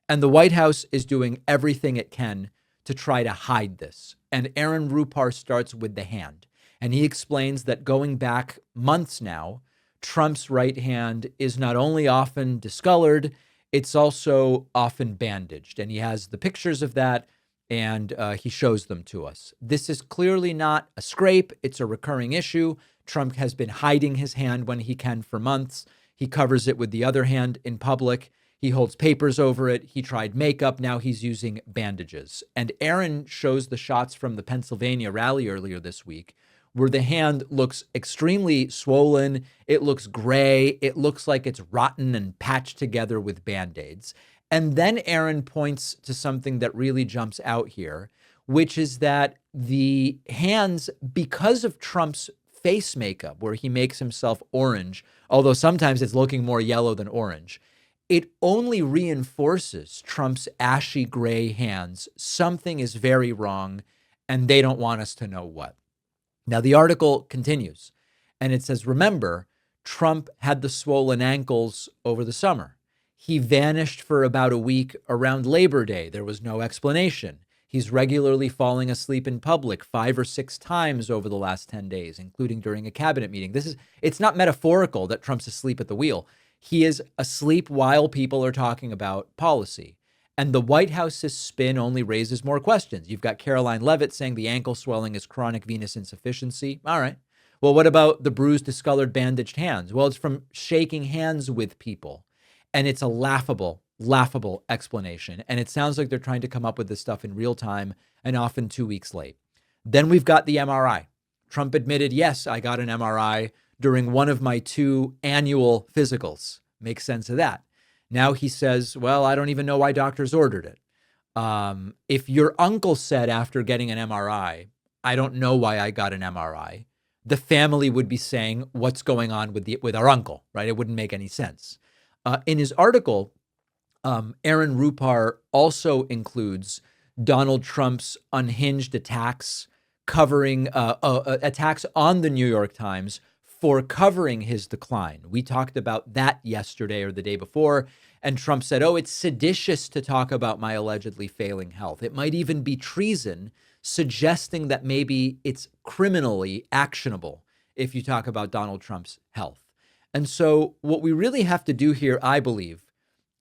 and the White House is doing everything it can to try to hide this. And Aaron Rupar starts with the hand. And he explains that going back months now, Trump's right hand is not only often discolored, it's also often bandaged. And he has the pictures of that, and he shows them to us. This is clearly not a scrape. It's a recurring issue. Trump has been hiding his hand when he can for months. He covers it with the other hand in public. He holds papers over it. He tried makeup. Now he's using bandages. And Aaron shows the shots from the Pennsylvania rally earlier this week, where the hand looks extremely swollen. It looks gray. It looks like it's rotten and patched together with Band-Aids. And then Aaron points to something that really jumps out here, which is that the hands, because of Trump's face makeup, where he makes himself orange, although sometimes it's looking more yellow than orange, it only reinforces Trump's ashy gray hands. Something is very wrong, and they don't want us to know what. Now, the article continues, and it says, remember, Trump had the swollen ankles over the summer. He vanished for about a week around Labor Day. There was no explanation. He's regularly falling asleep in public 5 or 6 times over the last 10 days, including during a cabinet meeting. It's not metaphorical that Trump's asleep at the wheel. He is asleep while people are talking about policy. And the White House's spin only raises more questions. You've got Caroline Leavitt saying the ankle swelling is chronic venous insufficiency. All right. Well, what about the bruised, discolored, bandaged hands? Well, it's from shaking hands with people. And it's a laughable explanation. And it sounds like they're trying to come up with this stuff in real time and often 2 weeks late. Then we've got the MRI. Trump admitted, yes, I got an MRI during one of my 2 annual physicals. Makes sense of that. Now he says, well, I don't even know why doctors ordered it. If your uncle said after getting an MRI, I don't know why I got an MRI, the family would be saying, what's going on with our uncle, right? It wouldn't make any sense. In his article, Aaron Rupar also includes Donald Trump's unhinged attacks covering attacks on the New York Times for covering his decline. We talked about that yesterday or the day before, and Trump said, oh, it's seditious to talk about my allegedly failing health. It might even be treason, suggesting that maybe it's criminally actionable if you talk about Donald Trump's health. And so what we really have to do here, I believe,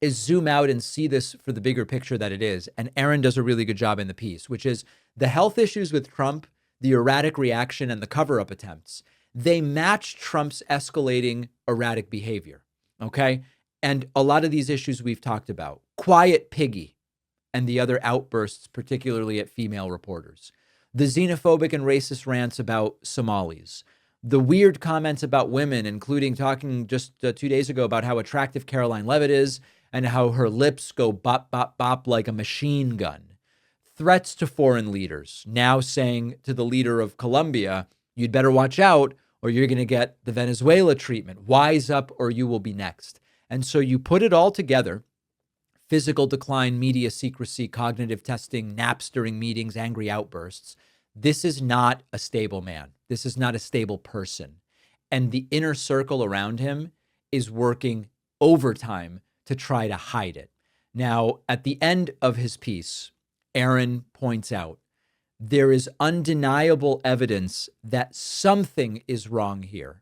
is zoom out and see this for the bigger picture that it is. And Aaron does a really good job in the piece, which is the health issues with Trump, the erratic reaction, and the cover-up attempts. They match Trump's escalating erratic behavior, okay? And a lot of these issues we've talked about. Quiet piggy and the other outbursts, particularly at female reporters. The xenophobic and racist rants about Somalis. The weird comments about women, including talking just 2 days ago about how attractive Caroline Leavitt is and how her lips go bop, bop, bop like a machine gun. Threats to foreign leaders, now saying to the leader of Colombia, you'd better watch out or you're going to get the Venezuela treatment. Wise up or you will be next. And so you put it all together, physical decline, media secrecy, cognitive testing, naps during meetings, angry outbursts. This is not a stable man. This is not a stable person. And the inner circle around him is working overtime to try to hide it. Now, at the end of his piece, Aaron points out there is undeniable evidence that something is wrong here.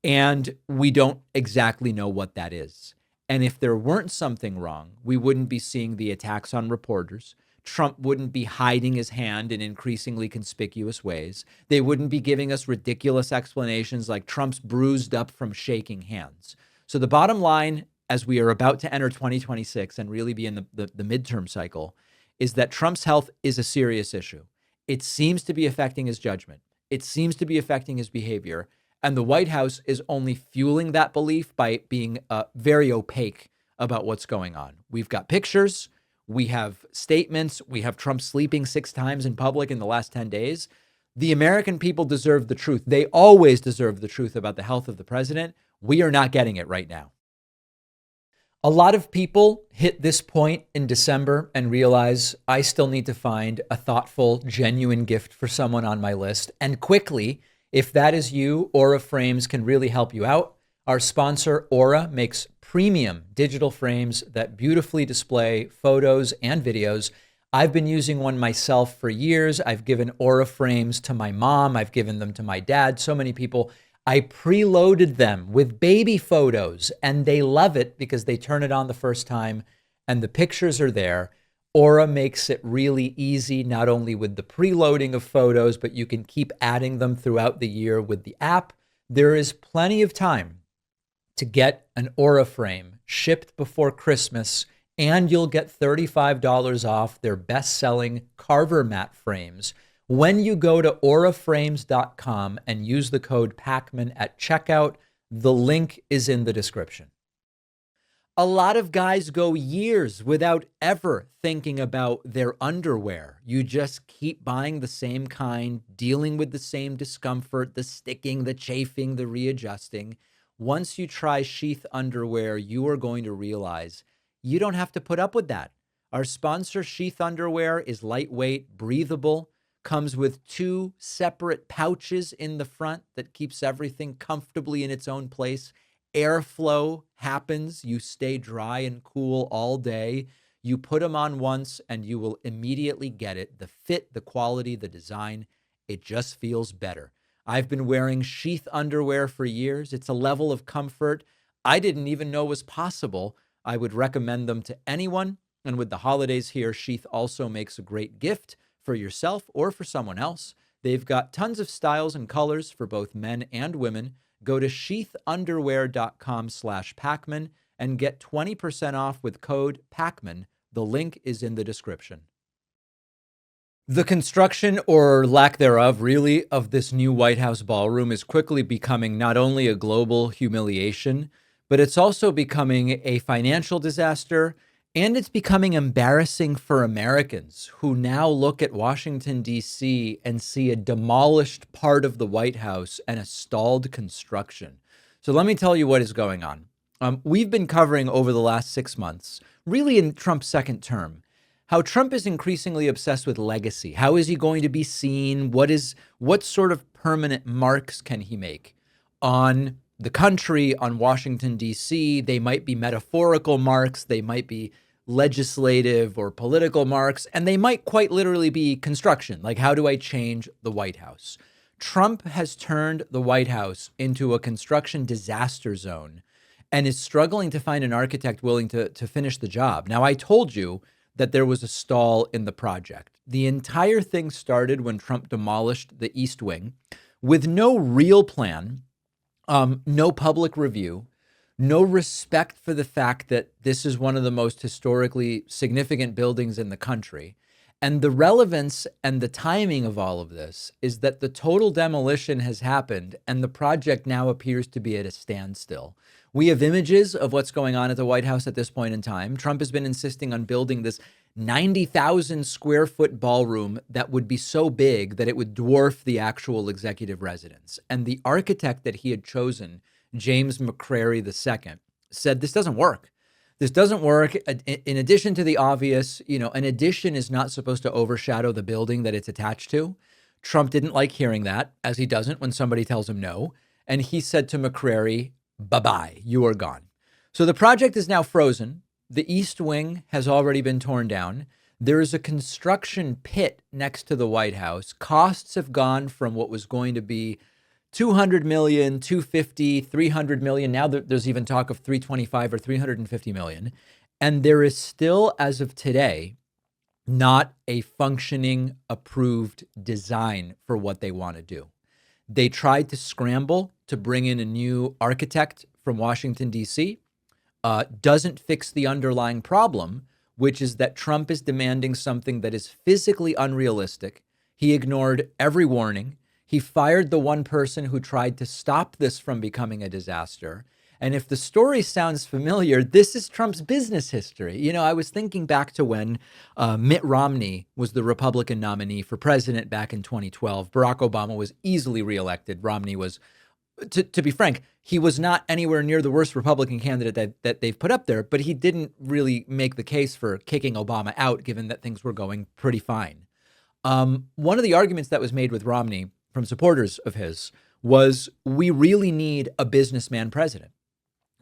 And we don't exactly know what that is. And if there weren't something wrong, we wouldn't be seeing the attacks on reporters. Trump wouldn't be hiding his hand in increasingly conspicuous ways. They wouldn't be giving us ridiculous explanations like Trump's bruised up from shaking hands. So the bottom line, as we are about to enter 2026 and really be in the midterm cycle, is that Trump's health is a serious issue. It seems to be affecting his judgment. It seems to be affecting his behavior. And the White House is only fueling that belief by being very opaque about what's going on. We've got pictures. We have statements. We have Trump sleeping 6 times in public in the last 10 days. The American people deserve the truth. They always deserve the truth about the health of the president. We are not getting it right now. A lot of people hit this point in December and realize I still need to find a thoughtful, genuine gift for someone on my list. And quickly, if that is you, Aura Frames can really help you out. Our sponsor, Aura, makes premium digital frames that beautifully display photos and videos. I've been using one myself for years. I've given Aura frames to my mom. I've given them to my dad. So many people. I preloaded them with baby photos and they love it because they turn it on the first time and the pictures are there. Aura makes it really easy, not only with the preloading of photos, but you can keep adding them throughout the year with the app. There is plenty of time to get an Aura frame shipped before Christmas, and you'll get $35 off their best-selling Carver mat frames when you go to auraframes.com and use the code Pakman at checkout. The link is in the description. A lot of guys go years without ever thinking about their underwear. You just keep buying the same kind, dealing with the same discomfort, the sticking, the chafing, the readjusting. Once you try sheath underwear, you are going to realize you don't have to put up with that. Our sponsor, Sheath Underwear, is lightweight, breathable, comes with 2 separate pouches in the front that keeps everything comfortably in its own place. Airflow happens. You stay dry and cool all day. You put them on once and you will immediately get it. The fit, the quality, the design, it just feels better. I've been wearing sheath underwear for years. It's a level of comfort I didn't even know was possible. I would recommend them to anyone. And with the holidays here, Sheath also makes a great gift for yourself or for someone else. They've got tons of styles and colors for both men and women. Go to sheathunderwear.com/Pakman and get 20% off with code Pakman. The link is in the description. The construction, or lack thereof, really, of this new White House ballroom is quickly becoming not only a global humiliation, but it's also becoming a financial disaster. And it's becoming embarrassing for Americans who now look at Washington, D.C. and see a demolished part of the White House and a stalled construction. So let me tell you what is going on. We've been covering over the last 6 months, really in Trump's second term, how Trump is increasingly obsessed with legacy. How is he going to be seen? What sort of permanent marks can he make on the country, on Washington, D.C.? They might be metaphorical marks. They might be legislative or political marks, and they might quite literally be construction. Like, how do I change the White House? Trump has turned the White House into a construction disaster zone and is struggling to find an architect willing to finish the job. Now, I told you that there was a stall in the project. The entire thing started when Trump demolished the East Wing with no real plan, no public review, no respect for the fact that this is one of the most historically significant buildings in the country. And the relevance and the timing of all of this is that the total demolition has happened and the project now appears to be at a standstill. We have images of what's going on at the White House at this point in time. Trump has been insisting on building this 90,000 square foot ballroom that would be so big that it would dwarf the actual executive residence. And the architect that he had chosen, James McCrary II, said, this doesn't work. This doesn't work. In addition to the obvious, an addition is not supposed to overshadow the building that it's attached to. Trump didn't like hearing that, as he doesn't when somebody tells him no. And he said to McCrary, bye-bye, you are gone. So the project is now frozen. The East Wing has already been torn down. There is a construction pit next to the White House. Costs have gone from what was going to be 200 million, 250, 300 million. Now there's even talk of 325 or 350 million. And there is still, as of today, not a functioning, approved design for what they want to do. They tried to scramble to bring in a new architect from Washington, D.C. Doesn't fix the underlying problem, which is that Trump is demanding something that is physically unrealistic. He ignored every warning. He fired the one person who tried to stop this from becoming a disaster. And if the story sounds familiar, this is Trump's business history. You know, I was thinking back to when Mitt Romney was the Republican nominee for president back in 2012. Barack Obama was easily reelected. Romney was, to be frank, he was not anywhere near the worst Republican candidate that they've put up there, but he didn't really make the case for kicking Obama out, given that things were going pretty fine. One of the arguments that was made with Romney from supporters of his was, we really need a businessman president.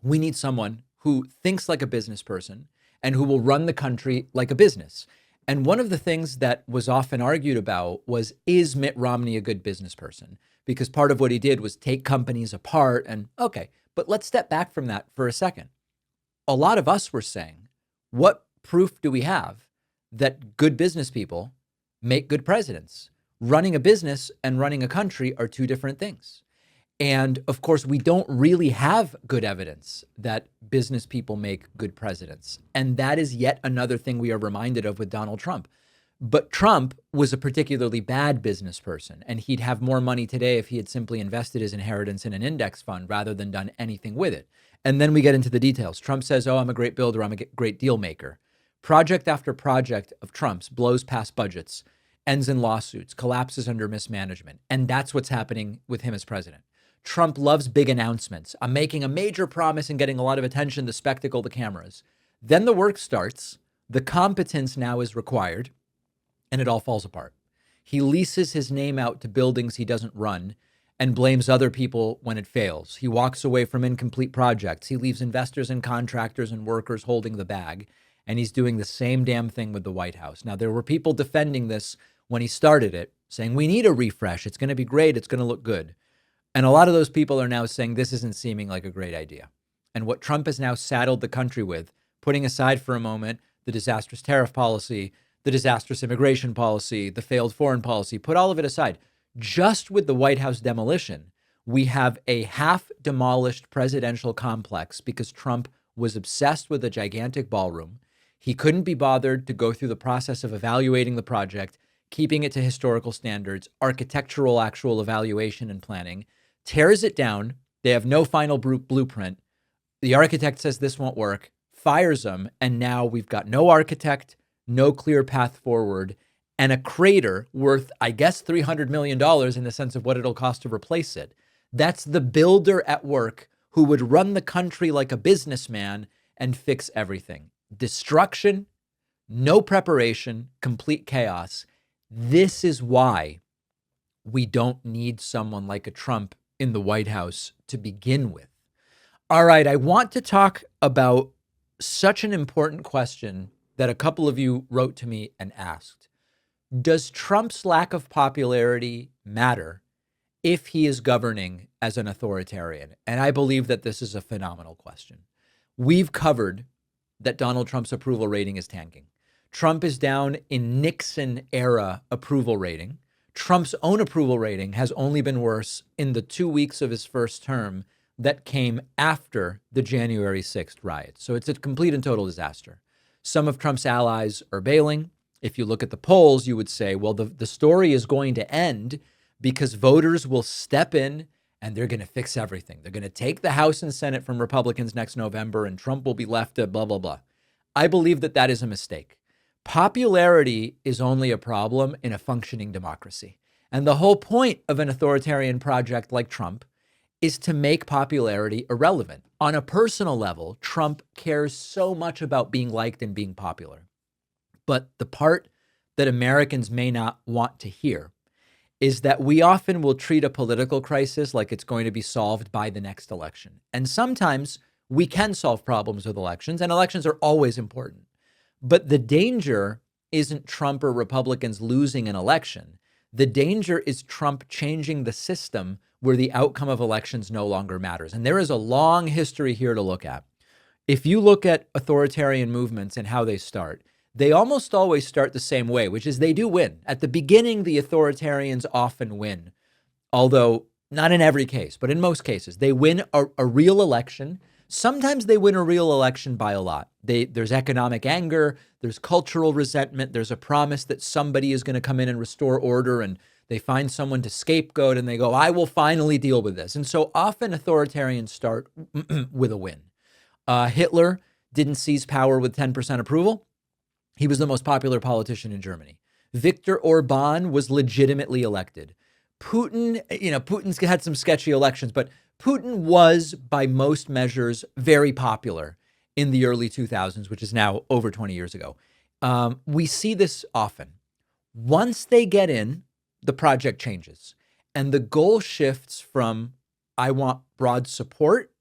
We need someone who thinks like a business person and who will run the country like a business. And one of the things that was often argued about was, is Mitt Romney a good business person? Because part of what he did was take companies apart and, okay, but let's step back from that for a second. A lot of us were saying, what proof do we have that good business people make good presidents? Running a business and running a country are two different things. And of course, we don't really have good evidence that business people make good presidents. And that is yet another thing we are reminded of with Donald Trump. But Trump was a particularly bad business person, and he'd have more money today if he had simply invested his inheritance in an index fund rather than done anything with it. And then we get into the details. Trump says, oh, I'm a great builder. I'm a great deal maker. Project after project of Trump's blows past budgets, ends in lawsuits, collapses under mismanagement. And that's what's happening with him as president. Trump loves big announcements. I'm making a major promise and getting a lot of attention, the spectacle, the cameras. Then the work starts. The competence now is required, and it all falls apart. He leases his name out to buildings he doesn't run and blames other people when it fails. He walks away from incomplete projects. He leaves investors and contractors and workers holding the bag, and he's doing the same damn thing with the White House. Now, there were people defending this when he started it, saying, we need a refresh. It's going to be great. It's going to look good. And a lot of those people are now saying this isn't seeming like a great idea. And what Trump has now saddled the country with, putting aside for a moment the disastrous tariff policy, the disastrous immigration policy, the failed foreign policy, put all of it aside. Just with the White House demolition, we have a half-demolished presidential complex because Trump was obsessed with a gigantic ballroom. He couldn't be bothered to go through the process of evaluating the project, keeping it to historical standards, architectural actual evaluation and planning, tears it down. They have no final blueprint. The architect says this won't work, fires him, and now we've got no architect, no clear path forward, and a crater worth, I guess, $300 million in the sense of what it'll cost to replace it. That's the builder at work who would run the country like a businessman and fix everything. Destruction, no preparation, complete chaos. This is why we don't need someone like a Trump in the White House to begin with. All right, I want to talk about such an important question that a couple of you wrote to me and asked. Does Trump's lack of popularity matter if he is governing as an authoritarian? And I believe that this is a phenomenal question. We've covered that Donald Trump's approval rating is tanking. Trump is down in Nixon-era approval rating. Trump's own approval rating has only been worse in the 2 weeks of his first term that came after the January 6th riots. So it's a complete and total disaster. Some of Trump's allies are bailing. If you look at the polls, you would say, well, the story is going to end because voters will step in and they're going to fix everything. They're going to take the House and Senate from Republicans next November and Trump will be left to blah, blah, blah. I believe that that is a mistake. Popularity is only a problem in a functioning democracy. And the whole point of an authoritarian project like Trump is to make popularity irrelevant. On a personal level, Trump cares so much about being liked and being popular. But the part that Americans may not want to hear is that we often will treat a political crisis like it's going to be solved by the next election. And sometimes we can solve problems with elections, and elections are always important. But the danger isn't Trump or Republicans losing an election. The danger is Trump changing the system where the outcome of elections no longer matters. And there is a long history here to look at. If you look at authoritarian movements and how they start, they almost always start the same way, which is they do win. At the beginning, the authoritarians often win, although not in every case, but in most cases. They win a real election. Sometimes they win a real election by a lot. There's economic anger, there's cultural resentment, there's a promise that somebody is going to come in and restore order, and they find someone to scapegoat, and they go, I will finally deal with this. And so often authoritarians start with a win. Hitler didn't seize power with 10% approval. He was the most popular politician in Germany. Viktor Orban was legitimately elected. Putin, Putin's had some sketchy elections, but Putin was, by most measures, very popular in the early 2000s, which is now over 20 years ago. We see this often. Once they get in, the project changes. And the goal shifts from, I want broad support,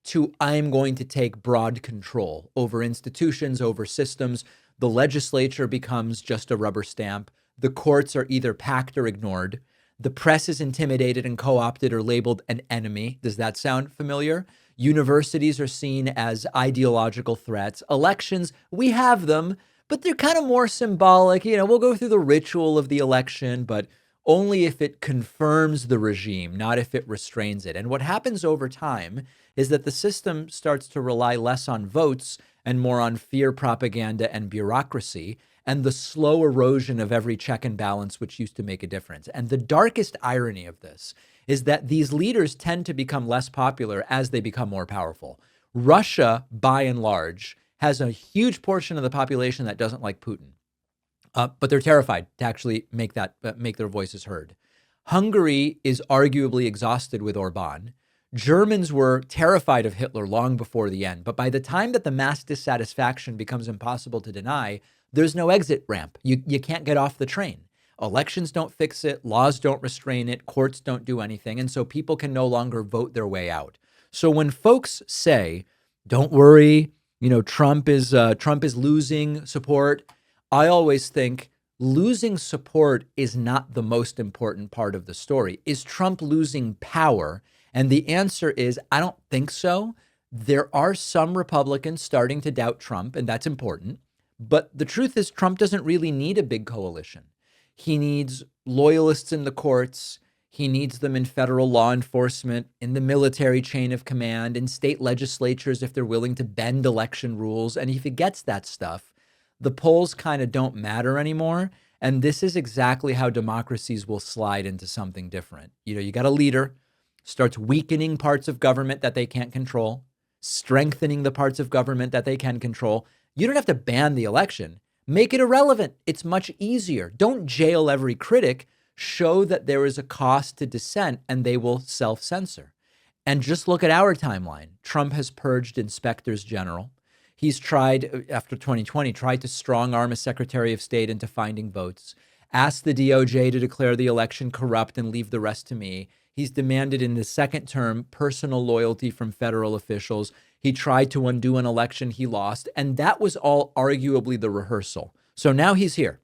to I'm going to take broad control over institutions, over systems. The legislature becomes just a rubber stamp. The courts are either packed or ignored. The press is intimidated and co-opted or labeled an enemy. Does that sound familiar? Universities are seen as ideological threats. Elections, we have them, but they're kind of more symbolic. We'll go through the ritual of the election, but only if it confirms the regime, not if it restrains it. And what happens over time is that the system starts to rely less on votes and more on fear propaganda and bureaucracy, and the slow erosion of every check and balance which used to make a difference. And the darkest irony of this is that these leaders tend to become less popular as they become more powerful. Russia, by and large, has a huge portion of the population that doesn't like Putin, but they're terrified to actually make their voices heard. Hungary is arguably exhausted with Orban. Germans were terrified of Hitler long before the end, but by the time that the mass dissatisfaction becomes impossible to deny, there's no exit ramp. You can't get off the train. Elections don't fix it. Laws don't restrain it. Courts don't do anything. And so people can no longer vote their way out. So when folks say, don't worry, Trump is losing support, I always think losing support is not the most important part of the story. Is Trump losing power? And the answer is, I don't think so. There are some Republicans starting to doubt Trump, and that's important. But the truth is, Trump doesn't really need a big coalition. He needs loyalists in the courts. He needs them in federal law enforcement, in the military chain of command, in state legislatures if they're willing to bend election rules. And if he gets that stuff, the polls kind of don't matter anymore. And this is exactly how democracies will slide into something different. You got a leader, starts weakening parts of government that they can't control, strengthening the parts of government that they can control. You don't have to ban the election. Make it irrelevant. It's much easier. Don't jail every critic. Show that there is a cost to dissent and they will self-censor. And just look at our timeline. Trump has purged inspectors general. He's tried, after 2020, to strong arm a Secretary of State into finding votes, asked the DOJ to declare the election corrupt and leave the rest to me. He's demanded in the second term personal loyalty from federal officials. He tried to undo an election he lost, and that was all arguably the rehearsal. So now he's here.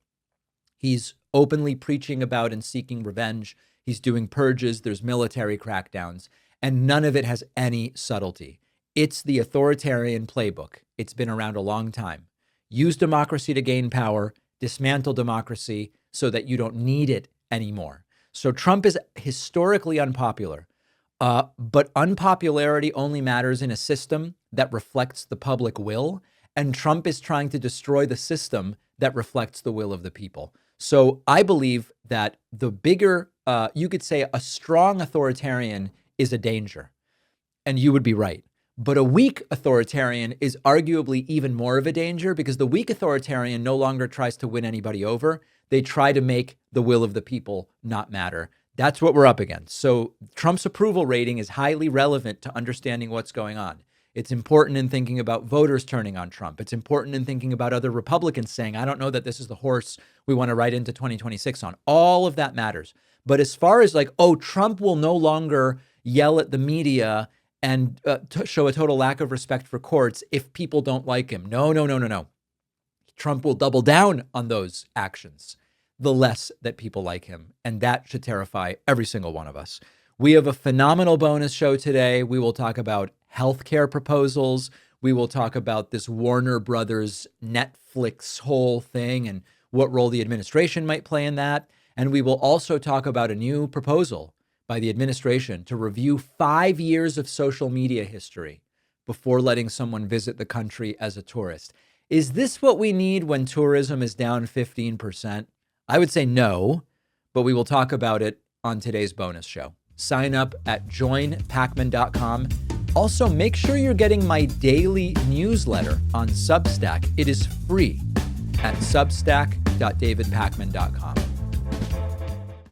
He's openly preaching about and seeking revenge. He's doing purges. There's military crackdowns, and none of it has any subtlety. It's the authoritarian playbook. It's been around a long time. Use democracy to gain power, dismantle democracy so that you don't need it anymore. So Trump is historically unpopular, but unpopularity only matters in a system that reflects the public will, and Trump is trying to destroy the system that reflects the will of the people. So I believe that the bigger, you could say a strong authoritarian is a danger, and you would be right. But a weak authoritarian is arguably even more of a danger because the weak authoritarian no longer tries to win anybody over. They try to make the will of the people not matter. That's what we're up against. So Trump's approval rating is highly relevant to understanding what's going on. It's important in thinking about voters turning on Trump. It's important in thinking about other Republicans saying, I don't know that this is the horse we want to ride into 2026 on. All of that matters. But as far as like, oh, Trump will no longer yell at the media and show a total lack of respect for courts if people don't like him. No. Trump will double down on those actions the less that people like him. And that should terrify every single one of us. We have a phenomenal bonus show today. We will talk about healthcare proposals. We will talk about this Warner Brothers Netflix whole thing and what role the administration might play in that. And we will also talk about a new proposal by the administration to review 5 years of social media history before letting someone visit the country as a tourist. Is this what we need when tourism is down 15%? I would say no, but we will talk about it on today's bonus show. Sign up at joinpakman.com. Also, make sure you're getting my daily newsletter on Substack. It is free at substack.davidpakman.com.